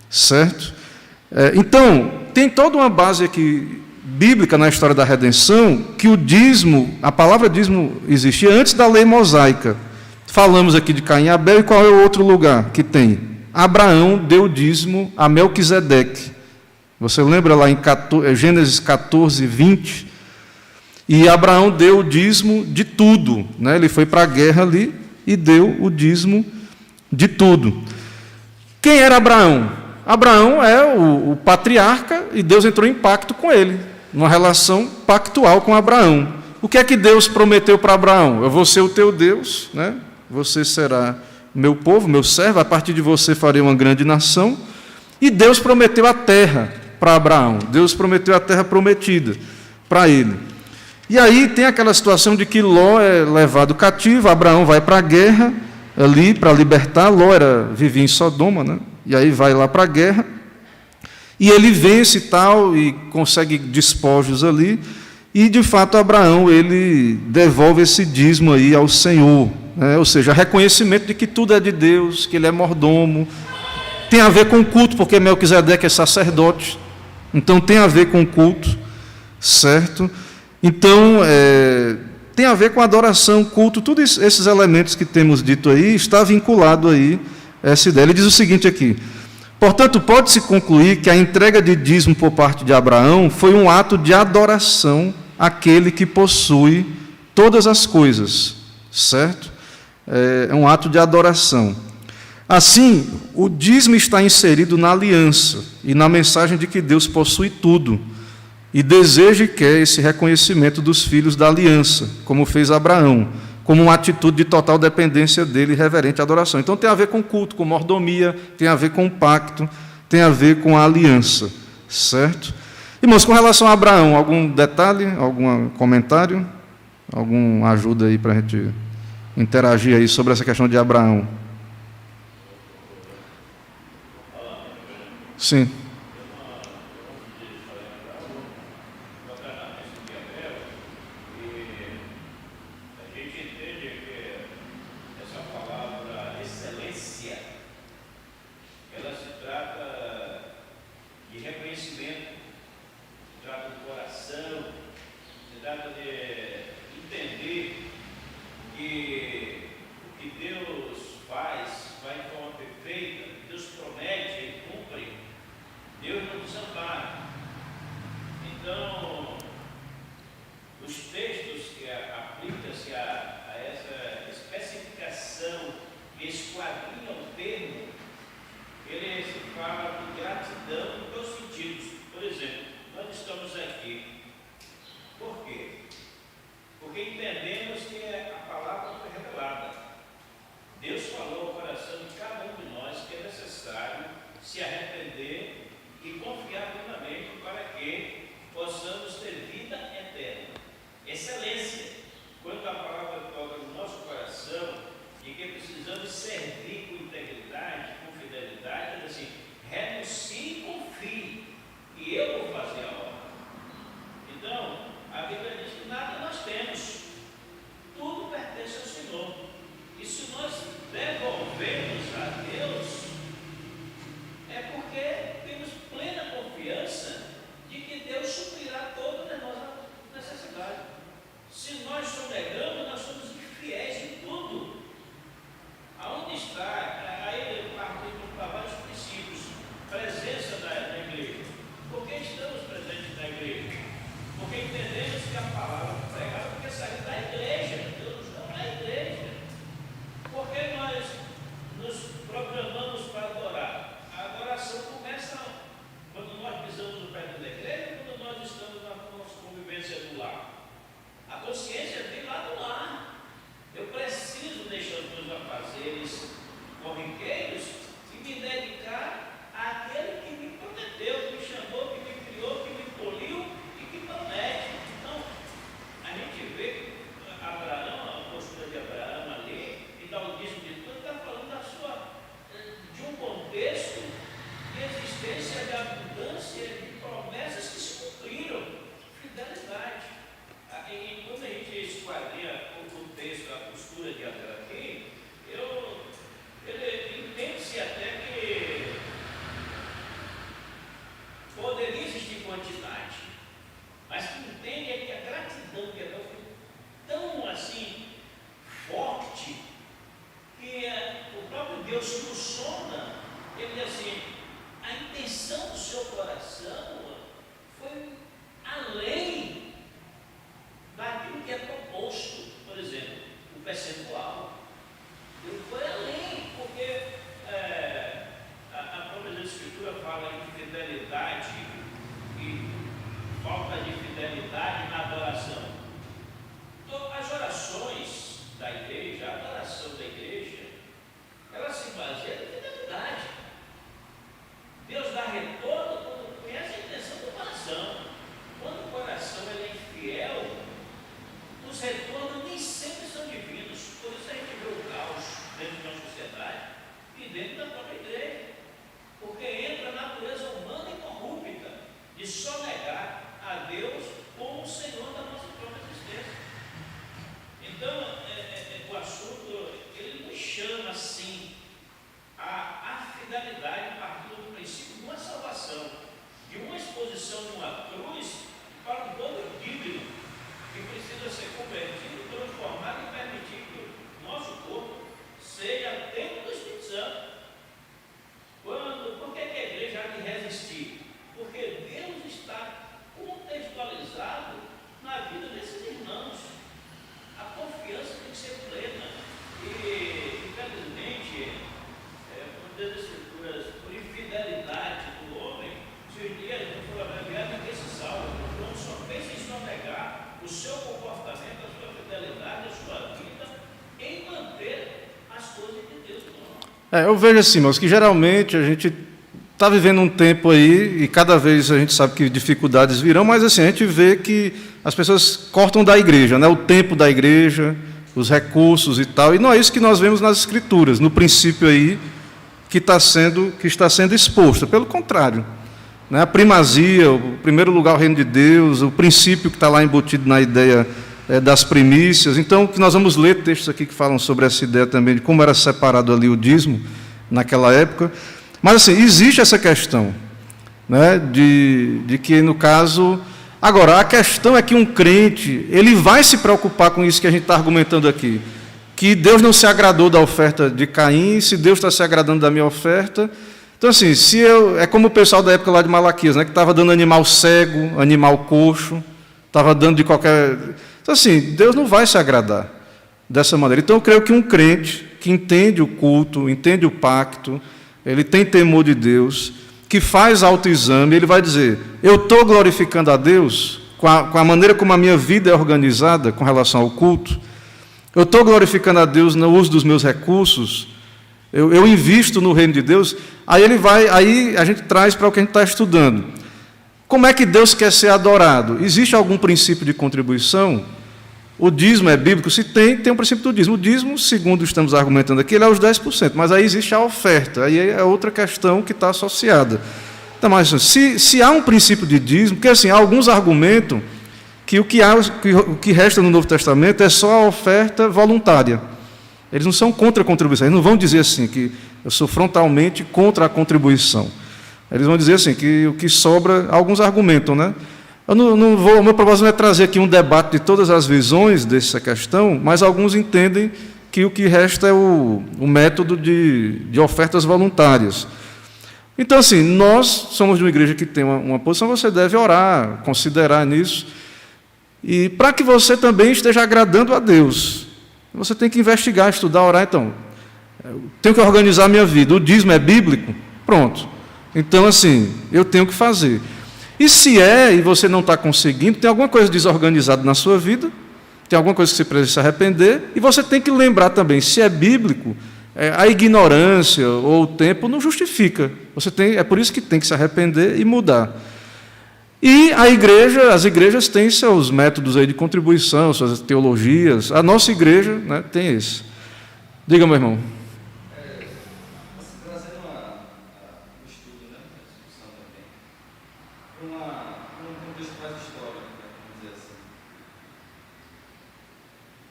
Certo? Então, tem toda uma base aqui bíblica na história da redenção, que o dízimo, a palavra dízimo existia antes da lei mosaica. Falamos aqui de Caim e Abel, e qual é o outro lugar que tem? Abraão deu dízimo a Melquisedeque. Você lembra lá em Gênesis 14, 20? E Abraão deu o dízimo de tudo, né? Ele foi para a guerra ali e deu o dízimo de tudo. Quem era Abraão? Abraão é o patriarca e Deus entrou em pacto com ele, numa relação pactual com Abraão. O que é que Deus prometeu para Abraão? Eu vou ser o teu Deus, né? Você será meu povo, meu servo, a partir de você farei uma grande nação. E Deus prometeu a terra para Abraão. Deus prometeu a terra prometida para ele. E aí tem aquela situação de que Ló é levado cativo, Abraão vai para a guerra ali para libertar. Ló vivia em Sodoma, né? E aí vai lá para a guerra, e ele vence e tal, e consegue despojos ali, e de fato Abraão, ele devolve esse dízimo aí ao Senhor, né? Ou seja, reconhecimento de que tudo é de Deus, que ele é mordomo. Tem a ver com o culto, porque Melquisedeque é sacerdote, então tem a ver com o culto, certo? Então, tem a ver com adoração, culto, todos esses elementos que temos dito aí, está vinculado aí essa ideia. Ele diz o seguinte aqui: portanto, pode-se concluir que a entrega de dízimo por parte de Abraão foi um ato de adoração àquele que possui todas as coisas, certo? É um ato de adoração. Assim, o dízimo está inserido na aliança e na mensagem de que Deus possui tudo, e deseja e quer esse reconhecimento dos filhos da aliança, como fez Abraão, como uma atitude de total dependência dele e reverente adoração. Então tem a ver com culto, com mordomia, tem a ver com o pacto, tem a ver com a aliança, certo? Irmãos, com relação a Abraão, algum detalhe, algum comentário, alguma ajuda aí para a gente interagir aí sobre essa questão de Abraão? Sim. Eu vejo assim, mas que geralmente a gente está vivendo um tempo aí, e cada vez a gente sabe que dificuldades virão, mas assim, a gente vê que as pessoas cortam da igreja, né? O tempo da igreja, os recursos e tal, e não é isso que nós vemos nas Escrituras, no princípio aí que está sendo exposto. Pelo contrário, né? A primazia, o primeiro lugar, o reino de Deus, o princípio que está lá embutido na ideia das primícias. Então, que nós vamos ler textos aqui que falam sobre essa ideia também, de como era separado ali o dízimo naquela época. Mas, assim, existe essa questão, né, de que, no caso... Agora, a questão é que um crente, ele vai se preocupar com isso que a gente está argumentando aqui, que Deus não se agradou da oferta de Caim, se Deus está se agradando da minha oferta. Então, assim, é como o pessoal da época lá de Malaquias, né, que estava dando animal cego, animal coxo, estava dando de qualquer... Então, assim, Deus não vai se agradar dessa maneira. Então, eu creio que um crente que entende o culto, entende o pacto, ele tem temor de Deus, que faz autoexame, ele vai dizer, eu estou glorificando a Deus com a maneira como a minha vida é organizada com relação ao culto, eu estou glorificando a Deus no uso dos meus recursos, eu invisto no reino de Deus, aí a gente traz para o que a gente está estudando. Como é que Deus quer ser adorado? Existe algum princípio de contribuição? O dízimo é bíblico? Se tem um princípio do dízimo. O dízimo, segundo estamos argumentando aqui, ele é os 10%, mas aí existe a oferta, aí é outra questão que está associada. Então, mas se há um princípio de dízimo, porque assim, alguns argumentam que o que resta no Novo Testamento é só a oferta voluntária. Eles não são contra a contribuição, eles não vão dizer assim, que eu sou frontalmente contra a contribuição. Eles vão dizer assim, que o que sobra, alguns argumentam, né? Eu não vou, o meu propósito não é trazer aqui um debate de todas as visões dessa questão, mas alguns entendem que o que resta é o método de ofertas voluntárias. Então, assim, nós somos de uma igreja que tem uma posição, você deve orar, considerar nisso, e para que você também esteja agradando a Deus, você tem que investigar, estudar, orar. Então, eu tenho que organizar a minha vida, o dízimo é bíblico? Pronto. Então, assim, eu tenho que fazer. E se e você não está conseguindo, tem alguma coisa desorganizada na sua vida, tem alguma coisa que você precisa se arrepender, e você tem que lembrar também, se é bíblico, a ignorância ou o tempo não justifica. É por isso que tem que se arrepender e mudar. E as igrejas têm seus métodos aí de contribuição, suas teologias. A nossa igreja, né, tem esse. Diga, meu irmão.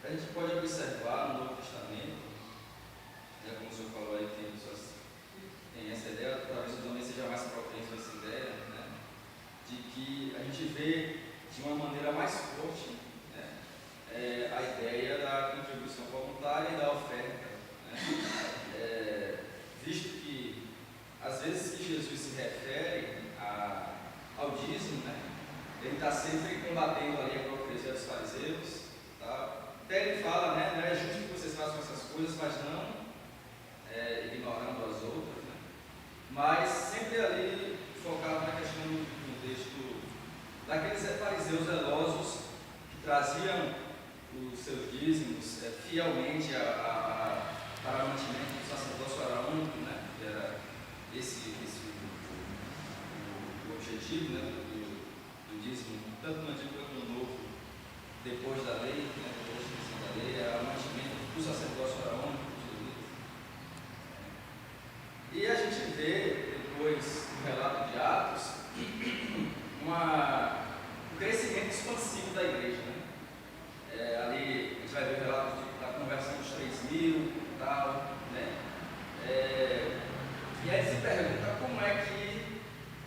A gente pode observar no Novo Testamento, como o senhor falou aí, tem essa ideia, talvez eu também seja mais propenso a essa ideia, né, de que a gente vê de uma maneira mais forte, né, a ideia da contribuição voluntária e da oferta, né, visto que, às vezes que Jesus se refere ao dízimo, né, ele está sempre combatendo ali a hipocrisia dos fariseus, tá? Até ele fala, né, não é justo que vocês façam essas coisas, mas não ignorando as outras, né? Mas sempre ali focado na questão do texto daqueles fariseus zelosos que traziam os seus dízimos fielmente para o mantimento do sacerdócio arônico, né? Que era esse o objetivo, né, do dízimo, tanto no Antigo quanto no Novo, depois da lei, né, depois da extinção da lei, era o mantimento do sacerdócio arônico. E a gente vê, depois no relato de Atos, um crescimento expansivo da igreja, né? Ali a gente vai ver o relato da conversão dos 3.000 e tal, né? E aí se pergunta como é que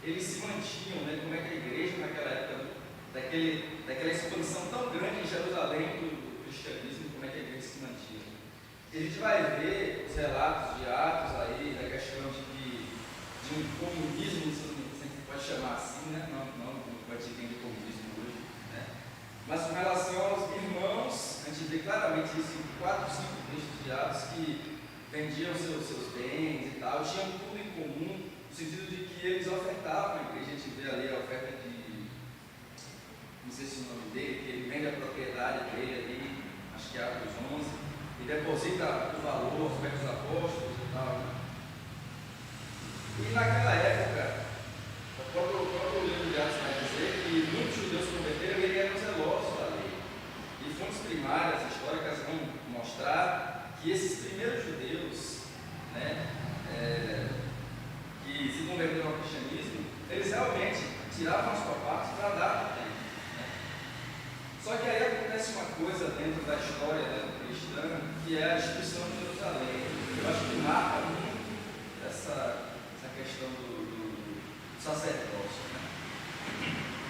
eles se mantinham, né? Como é que a igreja naquela época, daquela expansão tão grande em Jerusalém do cristianismo, como é que a igreja se mantinha. E a gente vai ver os relatos de Atos aí, da questão de um comunismo, se a gente pode chamar assim, né? Não pode ser de comunismo hoje, né? Mas com relação aos irmãos, a gente vê claramente isso em 4, 5 textos de Atos, que vendiam seus bens e tal, tinham tudo em comum, no sentido de que eles ofertavam a igreja. A gente vê ali a oferta de, não sei se o nome dele, que ele vende a propriedade dele ali, acho que é Atos 11, e deposita o valor aos pés dos apóstolos e tal, né? E naquela época, o próprio livro de Atos vai dizer que muitos judeus se converteram e eles eram zelosos da lei. E fontes primárias, históricas, vão mostrar que esses primeiros judeus, né, que se converteram ao cristianismo, eles realmente tiravam as sua parte para dar ao tempo. Né? Só que aí acontece uma coisa dentro da história, né, cristã, que é a destruição de Jerusalém. Eu acho que marca muito essa questão do sacerdócio. Né?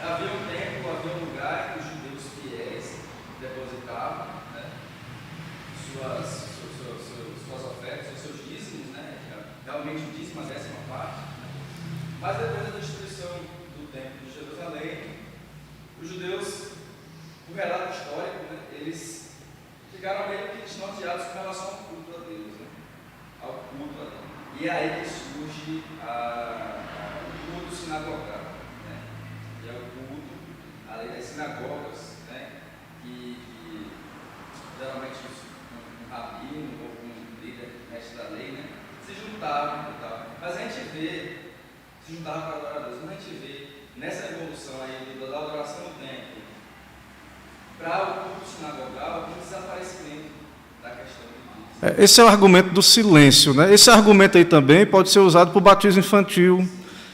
Havia um templo, havia um lugar que os judeus fiéis depositavam, né, suas ofertas, os seus dízimos, né, realmente o dízimo, a 10ª parte. Né? Mas depois da destruição do templo de Jerusalém, os judeus, o relato histórico, né, eles ficaram meio que desnorteados com relação ao culto a Deus, né? Ao culto a Deus. E é aí que surge o culto sinagogal, né? Que é o culto, além das sinagogas, né? Que geralmente um rabino ou um líder, mestre da lei, né? Se juntavam e tal. Mas a gente vê, se juntavam para adorar a Deus, mas a gente vê nessa evolução aí da adoração do templo para o culto sinagogal um desaparecimento da questão do dízimo. Esse é o argumento do silêncio, né? Esse argumento aí também pode ser usado para o batismo infantil.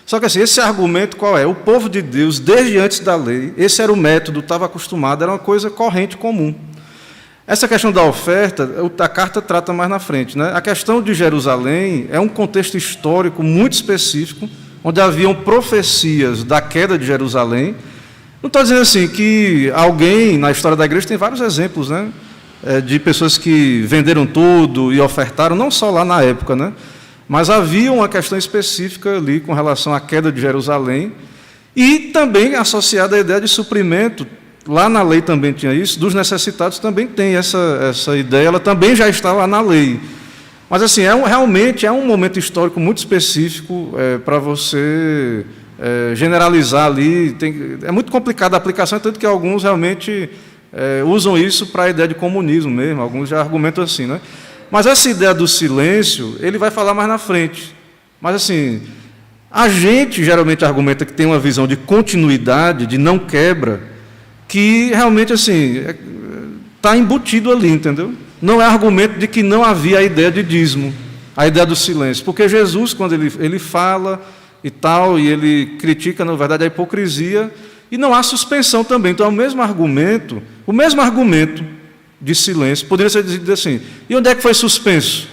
Só que assim, esse argumento qual é? O povo de Deus, desde antes da lei, esse era o método, estava acostumado, era uma coisa corrente, comum. Essa questão da oferta, a carta trata mais na frente, né? A questão de Jerusalém é um contexto histórico muito específico, onde haviam profecias da queda de Jerusalém. Não estou dizendo assim que alguém, na história da igreja, tem vários exemplos, né? De pessoas que venderam tudo e ofertaram, não só lá na época, né? Mas havia uma questão específica ali com relação à queda de Jerusalém e também associada à ideia de suprimento. Lá na lei também tinha isso, dos necessitados também tem essa ideia, ela também já está lá na lei. Mas assim, realmente é um momento histórico muito específico para você generalizar ali. É muito complicada a aplicação, tanto que alguns realmente usam isso para a ideia de comunismo mesmo, alguns já argumentam assim, né? Mas essa ideia do silêncio, ele vai falar mais na frente. Mas assim, a gente geralmente argumenta que tem uma visão de continuidade, de não quebra, que realmente assim está embutido ali, entendeu? Não é argumento de que não havia a ideia de dízimo, a ideia do silêncio, porque Jesus, quando ele fala e tal, e ele critica, na verdade, a hipocrisia, e não há suspensão também. Então, é o mesmo argumento de silêncio, poderia ser dito assim, e onde é que foi suspenso?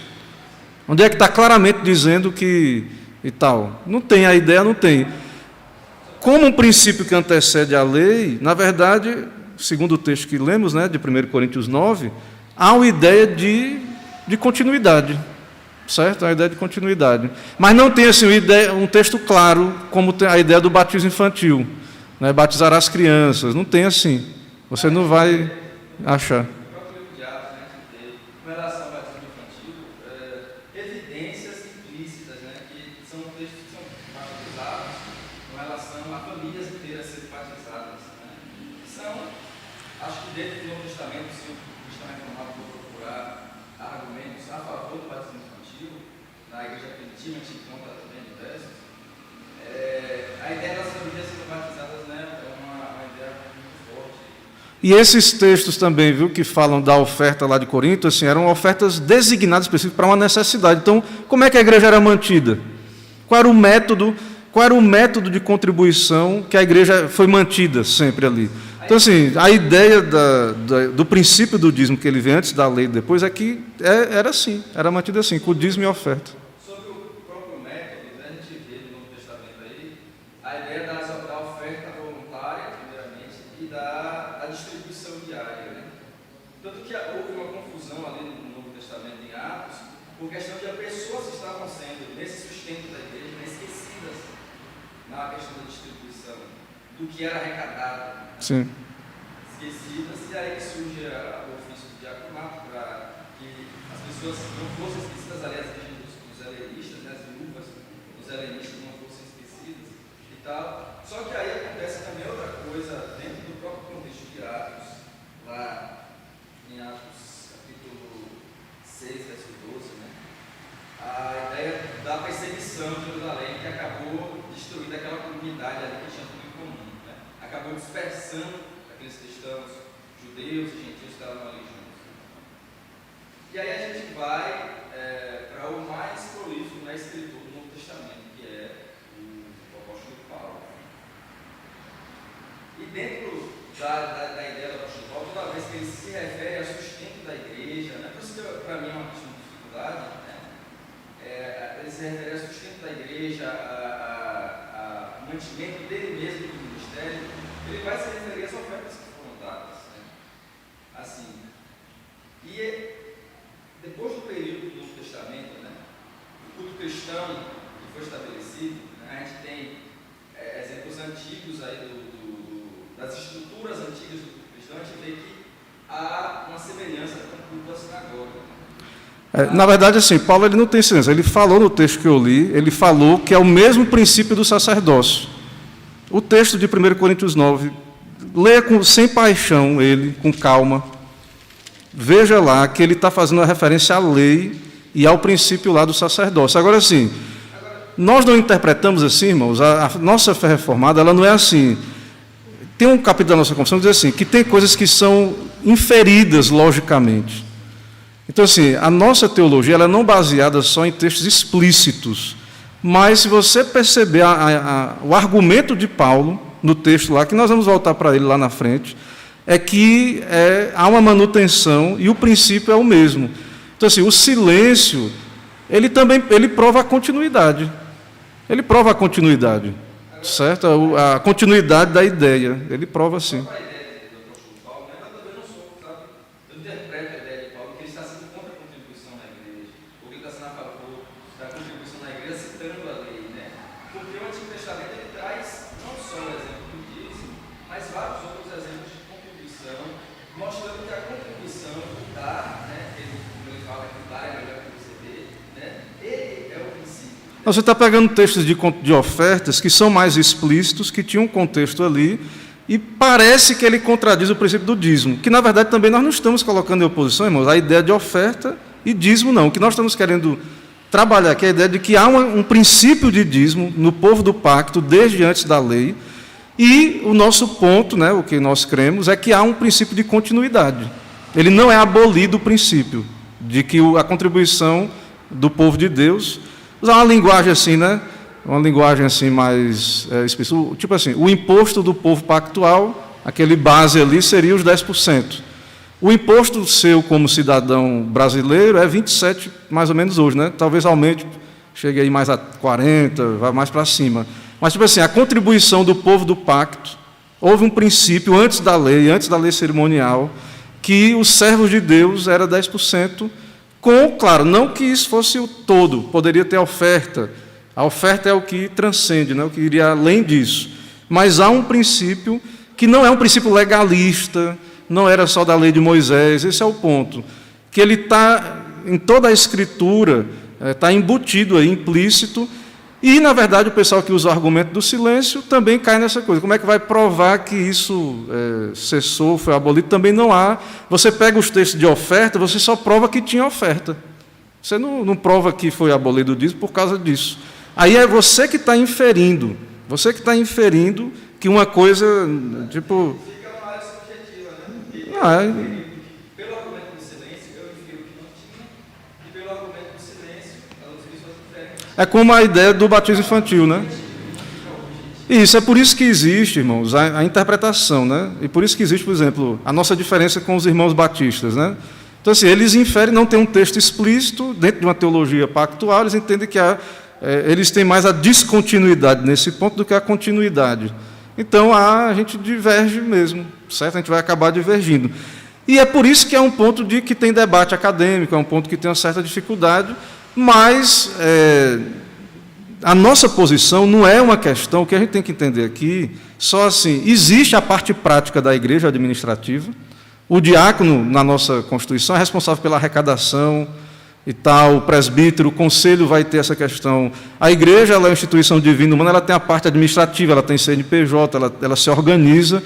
Onde é que está claramente dizendo que e tal? Não tem, a ideia não tem. Como um princípio que antecede a lei, na verdade, segundo o texto que lemos, né, de 1 Coríntios 9, há uma ideia de continuidade, certo? A ideia de continuidade. Mas não tem assim, um texto claro, como tem a ideia do batismo infantil, né, batizar as crianças, não tem assim. Você não vai achar. E esses textos também, viu, que falam da oferta lá de Corinto, assim, eram ofertas designadas específicas para uma necessidade. Então, como é que a igreja era mantida? Qual era o método de contribuição que a igreja foi mantida sempre ali? Então, assim, a ideia do princípio do dízimo que ele vem antes da lei depois é que era assim, era mantido assim, com o dízimo e oferta. Sobre o próprio método, né, a gente vê no Novo Testamento aí a ideia da oferta voluntária, primeiramente, e da distribuição diária. Né? Tanto que houve uma confusão ali no Novo Testamento, em Atos, por questão de as pessoas estavam sendo, nesse sustento da igreja, esquecidas na questão da distribuição, do que era arrecadado. Né? Sim. Esquecidas, e aí surge o ofício do diaconato para que as pessoas não fossem esquecidas, aliás, os helenistas, né, as viúvas, os helenistas não fossem esquecidas e tal. Só que aí acontece também outra coisa dentro do próprio contexto de Atos, lá em Atos capítulo 6, versículo 12, né? A ideia da perseguição de Jerusalém, que acabou destruindo aquela comunidade ali que tinha tudo em comum, né? Acabou dispersando aqueles cristãos, judeus e gentios que estavam ali juntos. E aí a gente vai para o mais prolífico na escritura do Novo Testamento, que é o apóstolo Paulo. E dentro da ideia do apóstolo Paulo, toda vez que ele se refere ao sustento da igreja, né? Por isso que para mim é uma questão de dificuldade, né? Ele se refere ao sustento da igreja, a mantimento dele mesmo no ministério, ele vai se referir às ofertas que foram dadas, né? Assim, e depois do período do Novo Testamento, né, o culto cristão que foi estabelecido, né, a gente tem exemplos antigos aí das estruturas antigas do culto cristão, a gente vê que há uma semelhança com o culto da sinagoga. Na verdade, assim, Paulo ele não tem ciência. Ele falou no texto que eu li, ele falou que é o mesmo princípio do sacerdócio. O texto de 1 Coríntios 9, leia sem paixão ele, com calma. Veja lá que ele está fazendo uma referência à lei e ao princípio lá do sacerdócio. Agora, assim, nós não interpretamos assim, irmãos, a nossa fé reformada, ela não é assim. Tem um capítulo da nossa confissão que diz assim, que tem coisas que são inferidas logicamente. Então, assim, a nossa teologia ela não é baseada só em textos explícitos, mas se você perceber o argumento de Paulo no texto lá, que nós vamos voltar para ele lá na frente, é que há uma manutenção e o princípio é o mesmo. Então, assim, o silêncio, ele prova a continuidade. Ele prova a continuidade, certo? A continuidade da ideia, ele prova sim. Você está pegando textos de ofertas que são mais explícitos, que tinham um contexto ali, e parece que ele contradiz o princípio do dízimo, que, na verdade, também nós não estamos colocando em oposição, irmãos, a ideia de oferta e dízimo, não. O que nós estamos querendo trabalhar aqui é a ideia de que há um princípio de dízimo no povo do pacto, desde antes da lei, e o nosso ponto, né, o que nós cremos, é que há um princípio de continuidade. Ele não é abolido o princípio de que a contribuição do povo de Deus... Usar uma linguagem assim, né? Uma linguagem assim mais específica. Tipo assim, o imposto do povo pactual, aquele base ali, seria os 10%. O imposto seu como cidadão brasileiro é 27%, mais ou menos hoje, né? Talvez aumente, chegue aí mais a 40%, vá mais para cima. Mas, tipo assim, a contribuição do povo do pacto, houve um princípio antes da lei cerimonial, que os servos de Deus era 10%, claro, não que isso fosse o todo, poderia ter oferta. A oferta é o que transcende, né, o que iria além disso. Mas há um princípio que não é um princípio legalista, não era só da lei de Moisés, esse é o ponto. Que ele está, em toda a Escritura, está embutido aí, implícito, e, na verdade, o pessoal que usa o argumento do silêncio também cai nessa coisa. Como é que vai provar que isso cessou, foi abolido? Também não há. Você pega os textos de oferta, você só prova que tinha oferta. Você não prova que foi abolido o dízimo por causa disso. Aí é você que está inferindo. Você que está inferindo que uma coisa, tipo... Fica uma área subjetiva, né? Pelo argumento do silêncio, eu infiro que não tinha, e pelo argumento do silêncio, as pessoas diferem. É como a ideia do batismo infantil, né? Isso, é por isso que existe, irmãos, a interpretação, né? E por isso que existe, por exemplo, a nossa diferença com os irmãos batistas, né? Então, assim, eles inferem, não tem um texto explícito, dentro de uma teologia pactual, eles entendem que eles têm mais a descontinuidade nesse ponto do que a continuidade. Então, a gente diverge mesmo, certo? A gente vai acabar divergindo. E é por isso que é um ponto de que tem debate acadêmico, é um ponto que tem uma certa dificuldade, mas a nossa posição não é uma questão, o que a gente tem que entender aqui, só assim, existe a parte prática da igreja administrativa, o diácono, na nossa Constituição, é responsável pela arrecadação e tal, o presbítero, o conselho vai ter essa questão. A igreja ela é uma instituição divina humana, ela tem a parte administrativa, ela tem CNPJ, ela se organiza,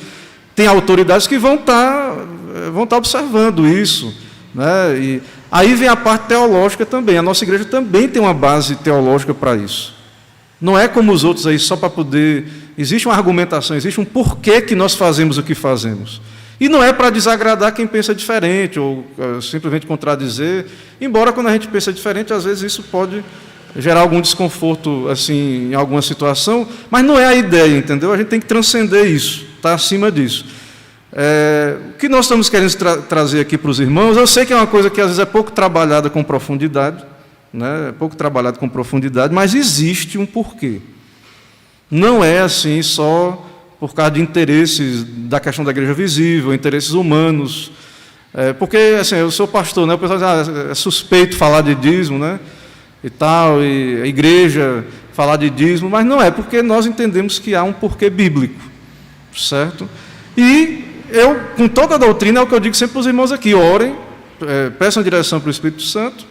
tem autoridades que vão estar observando isso. né? E aí vem a parte teológica também. A nossa igreja também tem uma base teológica para isso. Não é como os outros aí, só para poder... Existe uma argumentação, existe um porquê que nós fazemos o que fazemos. E não é para desagradar quem pensa diferente, ou simplesmente contradizer, embora quando a gente pensa diferente, às vezes isso pode gerar algum desconforto assim, em alguma situação, mas não é a ideia, entendeu? A gente tem que transcender isso, estar acima disso. O que nós estamos querendo trazer aqui para os irmãos, eu sei que é uma coisa que às vezes é pouco trabalhada com profundidade, né? É pouco trabalhado com profundidade, mas existe um porquê. Não é assim só por causa de interesses da questão da igreja visível, interesses humanos. Porque assim, eu sou pastor, né? O pessoal diz, é suspeito falar de dízimo, né? E tal, e a igreja falar de dízimo, mas não é, porque nós entendemos que há um porquê bíblico, certo? E eu, com toda a doutrina, é o que eu digo sempre para os irmãos aqui, orem, peçam direção para o Espírito Santo,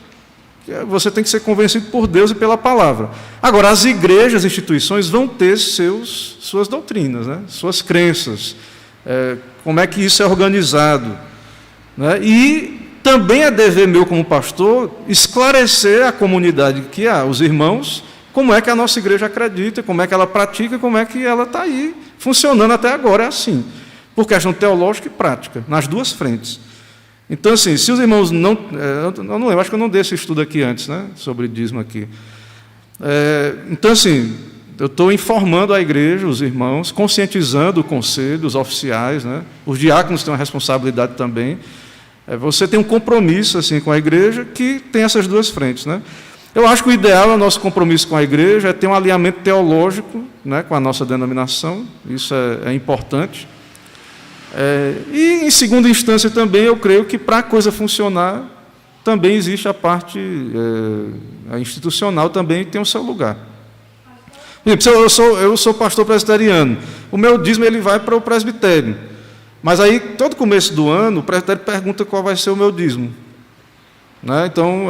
você tem que ser convencido por Deus e pela palavra. Agora, as igrejas, instituições vão ter suas doutrinas, né? Suas crenças, como é que isso é organizado, né? E também é dever meu como pastor esclarecer à comunidade que há, os irmãos, como é que a nossa igreja acredita, como é que ela pratica, como é que ela está aí funcionando até agora, é assim, por questão teológica e prática, nas duas frentes. Então, assim, se os irmãos não... Eu não lembro, acho que eu não dei esse estudo aqui antes, né, sobre dízimo aqui. Então, assim, eu estou informando a igreja, os irmãos, conscientizando o conselho, os oficiais, né, os diáconos têm uma responsabilidade também. Você tem um compromisso assim, com a igreja que tem essas duas frentes, né? Eu acho que o ideal, o nosso compromisso com a igreja, é ter um alinhamento teológico, né, com a nossa denominação, isso é importante. E, em segunda instância, também, eu creio que, para a coisa funcionar, também existe a parte a institucional, também tem o seu lugar. Eu sou pastor presbiteriano, o meu dízimo ele vai para o presbitério, mas aí, todo começo do ano, o presbitério pergunta qual vai ser o meu dízimo. Né? Então,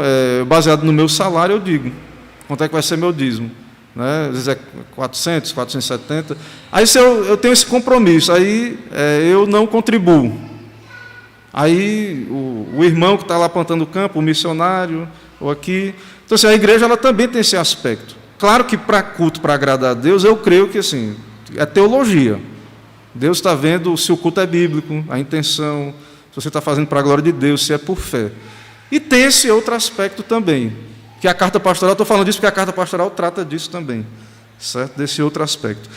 baseado no meu salário, eu digo quanto é que vai ser meu dízimo. Né? Às vezes é 400, 470. Aí, se eu tenho esse compromisso, aí eu não contribuo. Aí, o irmão que está lá plantando o campo, o missionário, ou aqui... Então, assim, a igreja ela também tem esse aspecto. Claro que, para culto, para agradar a Deus, eu creio que assim, é teologia. Deus está vendo se o culto é bíblico, a intenção, se você está fazendo para a glória de Deus, se é por fé. E tem esse outro aspecto também, que a carta pastoral, estou falando disso porque a carta pastoral trata disso também, certo? Desse outro aspecto.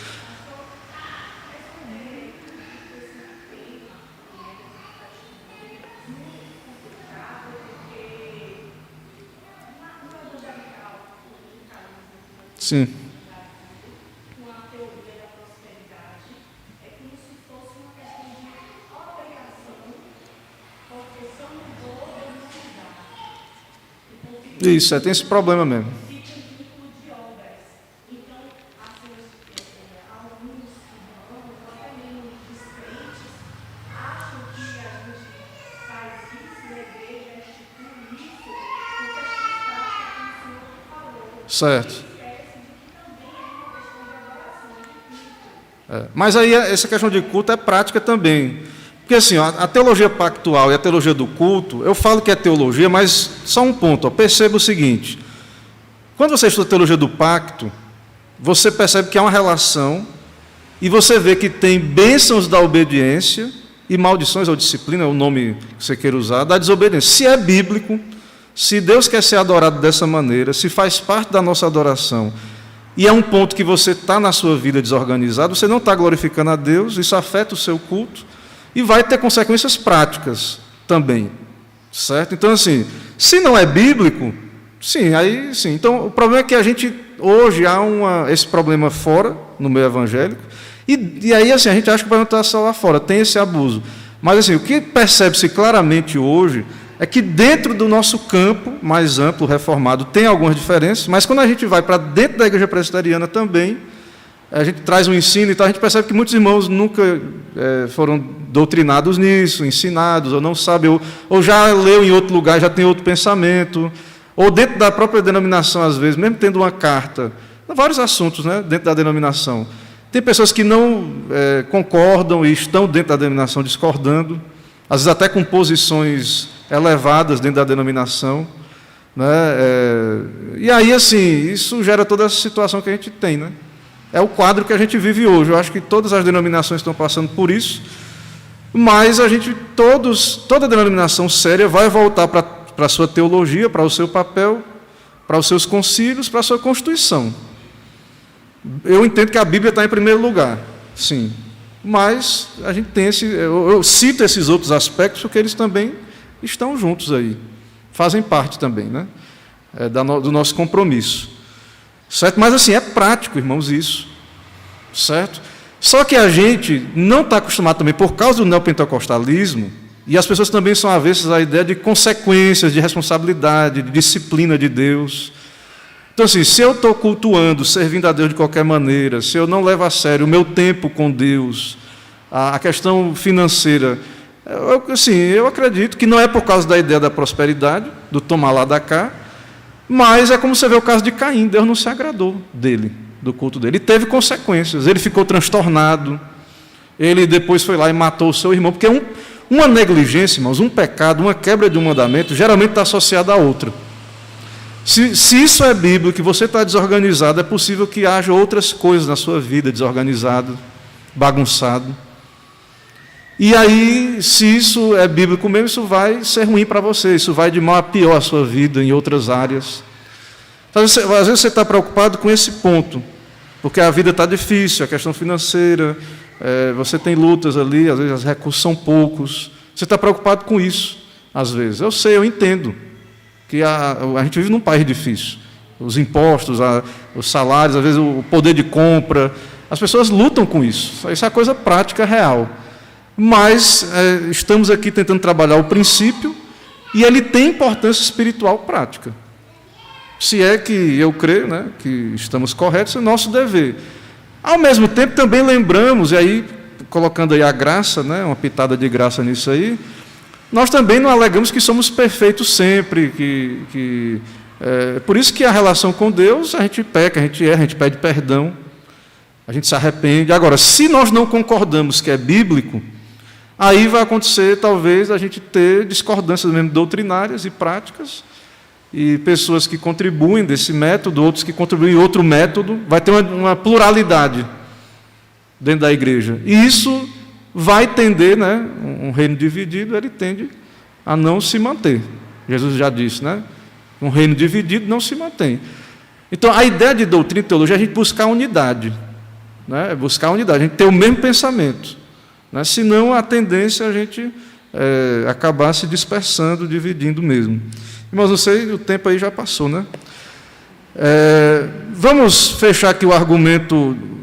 Sim. Isso, tem esse problema mesmo. Certo. Mas aí essa questão de culto é prática também. Porque assim, a teologia pactual e a teologia do culto, eu falo que é teologia, mas só um ponto, perceba o seguinte. Quando você estuda a teologia do pacto, você percebe que há uma relação e você vê que tem bênçãos da obediência e maldições ou disciplina, é o nome que você queira usar, da desobediência. Se é bíblico, se Deus quer ser adorado dessa maneira, se faz parte da nossa adoração, e é um ponto que você está na sua vida desorganizado, você não está glorificando a Deus, isso afeta o seu culto, e vai ter consequências práticas também, certo? Então, assim, se não é bíblico, sim, aí sim. Então, o problema é que a gente, hoje, há esse problema fora, no meio evangélico, e aí, assim, a gente acha que vai não estar só lá fora, tem esse abuso. Mas, assim, o que percebe-se claramente hoje é que dentro do nosso campo mais amplo, reformado, tem algumas diferenças, mas quando a gente vai para dentro da igreja presbiteriana também, a gente traz um ensino e tal, a gente percebe que muitos irmãos nunca foram doutrinados nisso, ensinados, ou não sabem, ou já leu em outro lugar, já tem outro pensamento, ou dentro da própria denominação, às vezes, mesmo tendo uma carta, vários assuntos, né, dentro da denominação. Tem pessoas que não concordam e estão dentro da denominação discordando, às vezes até com posições elevadas dentro da denominação, né? E aí, assim, isso gera toda essa situação que a gente tem, né? É o quadro que a gente vive hoje. Eu acho que todas as denominações estão passando por isso, mas toda denominação séria vai voltar para a sua teologia, para o seu papel, para os seus concílios, para a sua Constituição. Eu entendo que a Bíblia está em primeiro lugar, sim, mas a gente tem eu cito esses outros aspectos porque eles também estão juntos aí, fazem parte também, né, do nosso compromisso, certo? Mas assim, é prático, irmãos, isso, certo? Só que a gente não está acostumado também, por causa do neopentecostalismo, e as pessoas também são avessas à ideia de consequências, de responsabilidade, de disciplina de Deus. Então, assim, se eu estou cultuando, servindo a Deus de qualquer maneira, se eu não levo a sério o meu tempo com Deus, a questão financeira, eu acredito que não é por causa da ideia da prosperidade, do tomar lá da cá, mas é como você vê o caso de Caim. Deus não se agradou dele, do culto dele. Ele teve consequências, ele ficou transtornado, ele depois foi lá e matou o seu irmão, porque uma negligência, irmãos, um pecado, uma quebra de um mandamento, geralmente está associada a outra. Se isso é bíblico, que você está desorganizado, é possível que haja outras coisas na sua vida, desorganizado, bagunçado. E aí, se isso é bíblico mesmo, isso vai ser ruim para você, isso vai de mal a pior a sua vida em outras áreas. Às vezes você está preocupado com esse ponto, porque a vida está difícil, a questão financeira, você tem lutas ali, às vezes os recursos são poucos, você está preocupado com isso, às vezes. Eu sei, eu entendo que a gente vive num país difícil. Os impostos, os salários, às vezes o poder de compra, as pessoas lutam com isso. Isso é a coisa prática, real. Mas estamos aqui tentando trabalhar o princípio e ele tem importância espiritual prática. Se é que eu creio, né, que estamos corretos, é nosso dever. Ao mesmo tempo, também lembramos, e aí, colocando aí a graça, né, uma pitada de graça nisso aí, nós também não alegamos que somos perfeitos sempre, por isso que a relação com Deus, a gente peca, a gente erra, a gente pede perdão, a gente se arrepende. Agora, se nós não concordamos que é bíblico, aí vai acontecer, talvez, a gente ter discordâncias mesmo doutrinárias e práticas, e pessoas que contribuem desse método, outros que contribuem em outro método, vai ter uma pluralidade dentro da igreja. E isso vai tender, né, um reino dividido, ele tende a não se manter. Jesus já disse, né? Um reino dividido não se mantém. Então, a ideia de doutrina e teologia é a gente buscar unidade, né? Buscar unidade, a gente ter o mesmo pensamento, né? Senão a tendência é a gente acabar se dispersando, dividindo mesmo. Irmãos, não sei, o tempo aí já passou, né? Vamos fechar aqui o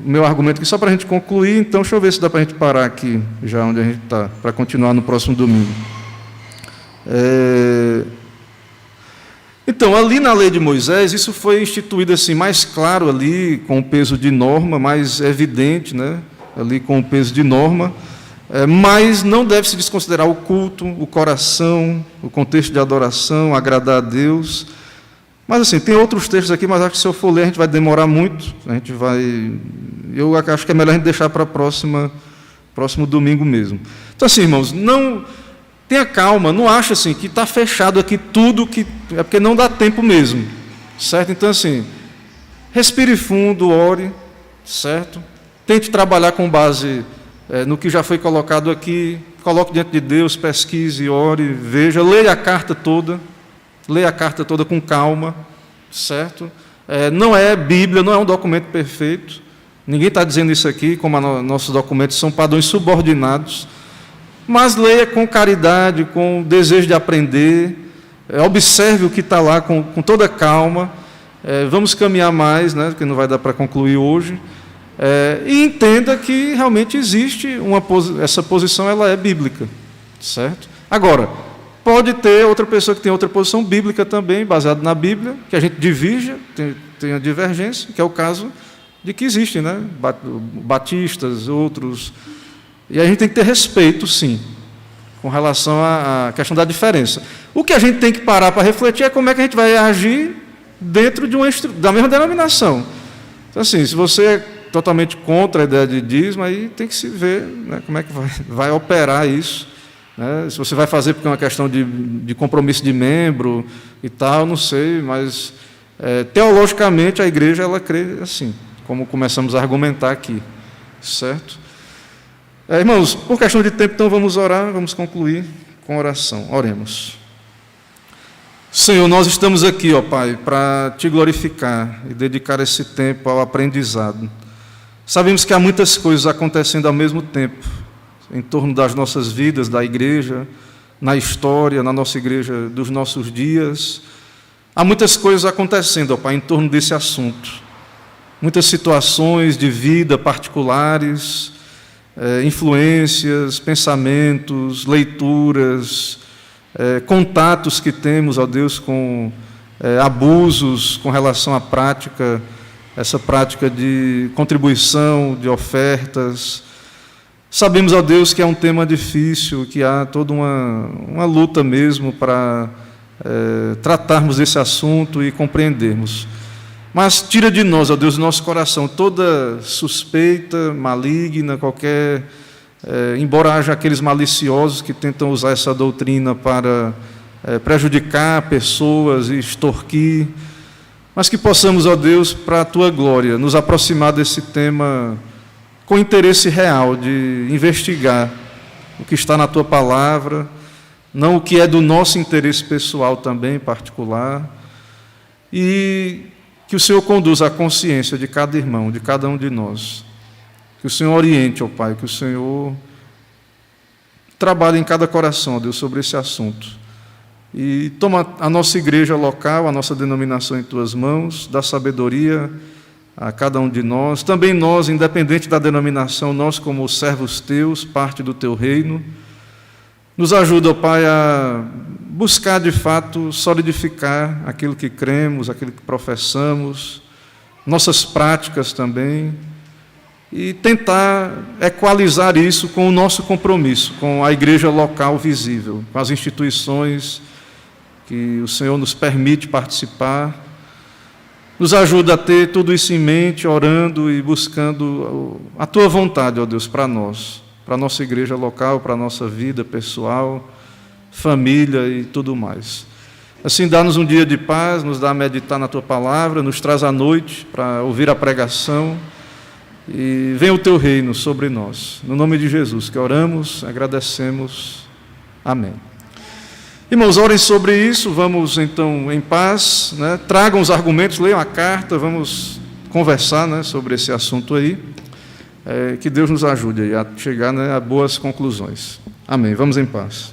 meu argumento aqui, só para a gente concluir. Então, deixa eu ver se dá para a gente parar aqui, já onde a gente está, para continuar no próximo domingo. Então, ali na lei de Moisés, isso foi instituído assim, mais claro ali, com o peso de norma, mais evidente, né? Ali com o peso de norma, mas não deve se desconsiderar o culto, o coração, o contexto de adoração, agradar a Deus. Mas assim, tem outros textos aqui, mas acho que se eu for ler a gente vai demorar muito. Eu acho que é melhor a gente deixar para próximo domingo mesmo. Então assim, irmãos, não tenha calma, não acha assim que está fechado aqui tudo, é porque não dá tempo mesmo, certo? Então assim, respire fundo, ore, certo? Tente trabalhar com base no que já foi colocado aqui, coloque diante de Deus, pesquise, ore, veja, leia a carta toda com calma, certo? Não é Bíblia, não é um documento perfeito, ninguém está dizendo isso aqui, como nossos documentos são padrões subordinados, mas leia com caridade, com desejo de aprender, observe o que está lá com toda calma, vamos caminhar mais, né, porque não vai dar para concluir hoje, e entenda que realmente existe essa posição, ela é bíblica, certo? Agora, pode ter outra pessoa que tem outra posição bíblica também, baseada na Bíblia, que a gente divirja, tem a divergência, que é o caso de que existem, né? Batistas, outros. E a gente tem que ter respeito, sim, com relação à questão da diferença. O que a gente tem que parar para refletir é como é que a gente vai agir dentro da mesma denominação. Então, assim, se você é totalmente contra a ideia de dízimo, aí tem que se ver, né, como é que vai operar isso né? Se você vai fazer porque é uma questão de compromisso de membro e tal, não sei, mas teologicamente a igreja ela crê assim, como começamos a argumentar aqui, certo? Irmãos, por questão de tempo, então vamos orar, vamos concluir com oração. Oremos. Senhor, nós estamos aqui, ó Pai, para Te glorificar e dedicar esse tempo ao aprendizado. Sabemos que há muitas coisas acontecendo ao mesmo tempo, em torno das nossas vidas, da igreja, na história, na nossa igreja dos nossos dias. Há muitas coisas acontecendo, ó Pai, em torno desse assunto. Muitas situações de vida particulares, influências, pensamentos, leituras, contatos que temos, ó Deus, com abusos com relação à prática, essa prática de contribuição, de ofertas. Sabemos, ó Deus, que é um tema difícil, que há toda uma luta mesmo para tratarmos desse assunto e compreendermos. Mas tira de nós, ó Deus, do nosso coração, toda suspeita, maligna, qualquer... embora haja aqueles maliciosos que tentam usar essa doutrina para prejudicar pessoas e extorquir, mas que possamos, ó Deus, para a Tua glória, nos aproximar desse tema com interesse real de investigar o que está na Tua palavra, não o que é do nosso interesse pessoal também, particular, e que o Senhor conduza a consciência de cada irmão, de cada um de nós. Que o Senhor oriente, ó Pai, que o Senhor trabalhe em cada coração, ó Deus, sobre esse assunto. E toma a nossa igreja local, a nossa denominação em Tuas mãos, dá sabedoria a cada um de nós. Também nós, independente da denominação, nós como servos Teus, parte do Teu reino, nos ajuda, ó Pai, a buscar de fato solidificar aquilo que cremos, aquilo que professamos, nossas práticas também, e tentar equalizar isso com o nosso compromisso, com a igreja local visível, com as instituições que o Senhor nos permite participar. Nos ajuda a ter tudo isso em mente, orando e buscando a Tua vontade, ó Deus, para nós, para a nossa igreja local, para a nossa vida pessoal, família e tudo mais. Assim, dá-nos um dia de paz, nos dá a meditar na Tua palavra, nos traz à noite para ouvir a pregação, e venha o Teu reino sobre nós. No nome de Jesus que oramos, agradecemos. Amém. Irmãos, orem sobre isso, vamos então em paz, né? Tragam os argumentos, leiam a carta, vamos conversar, né, sobre esse assunto aí. Que Deus nos ajude aí a chegar, né, a boas conclusões. Amém. Vamos em paz.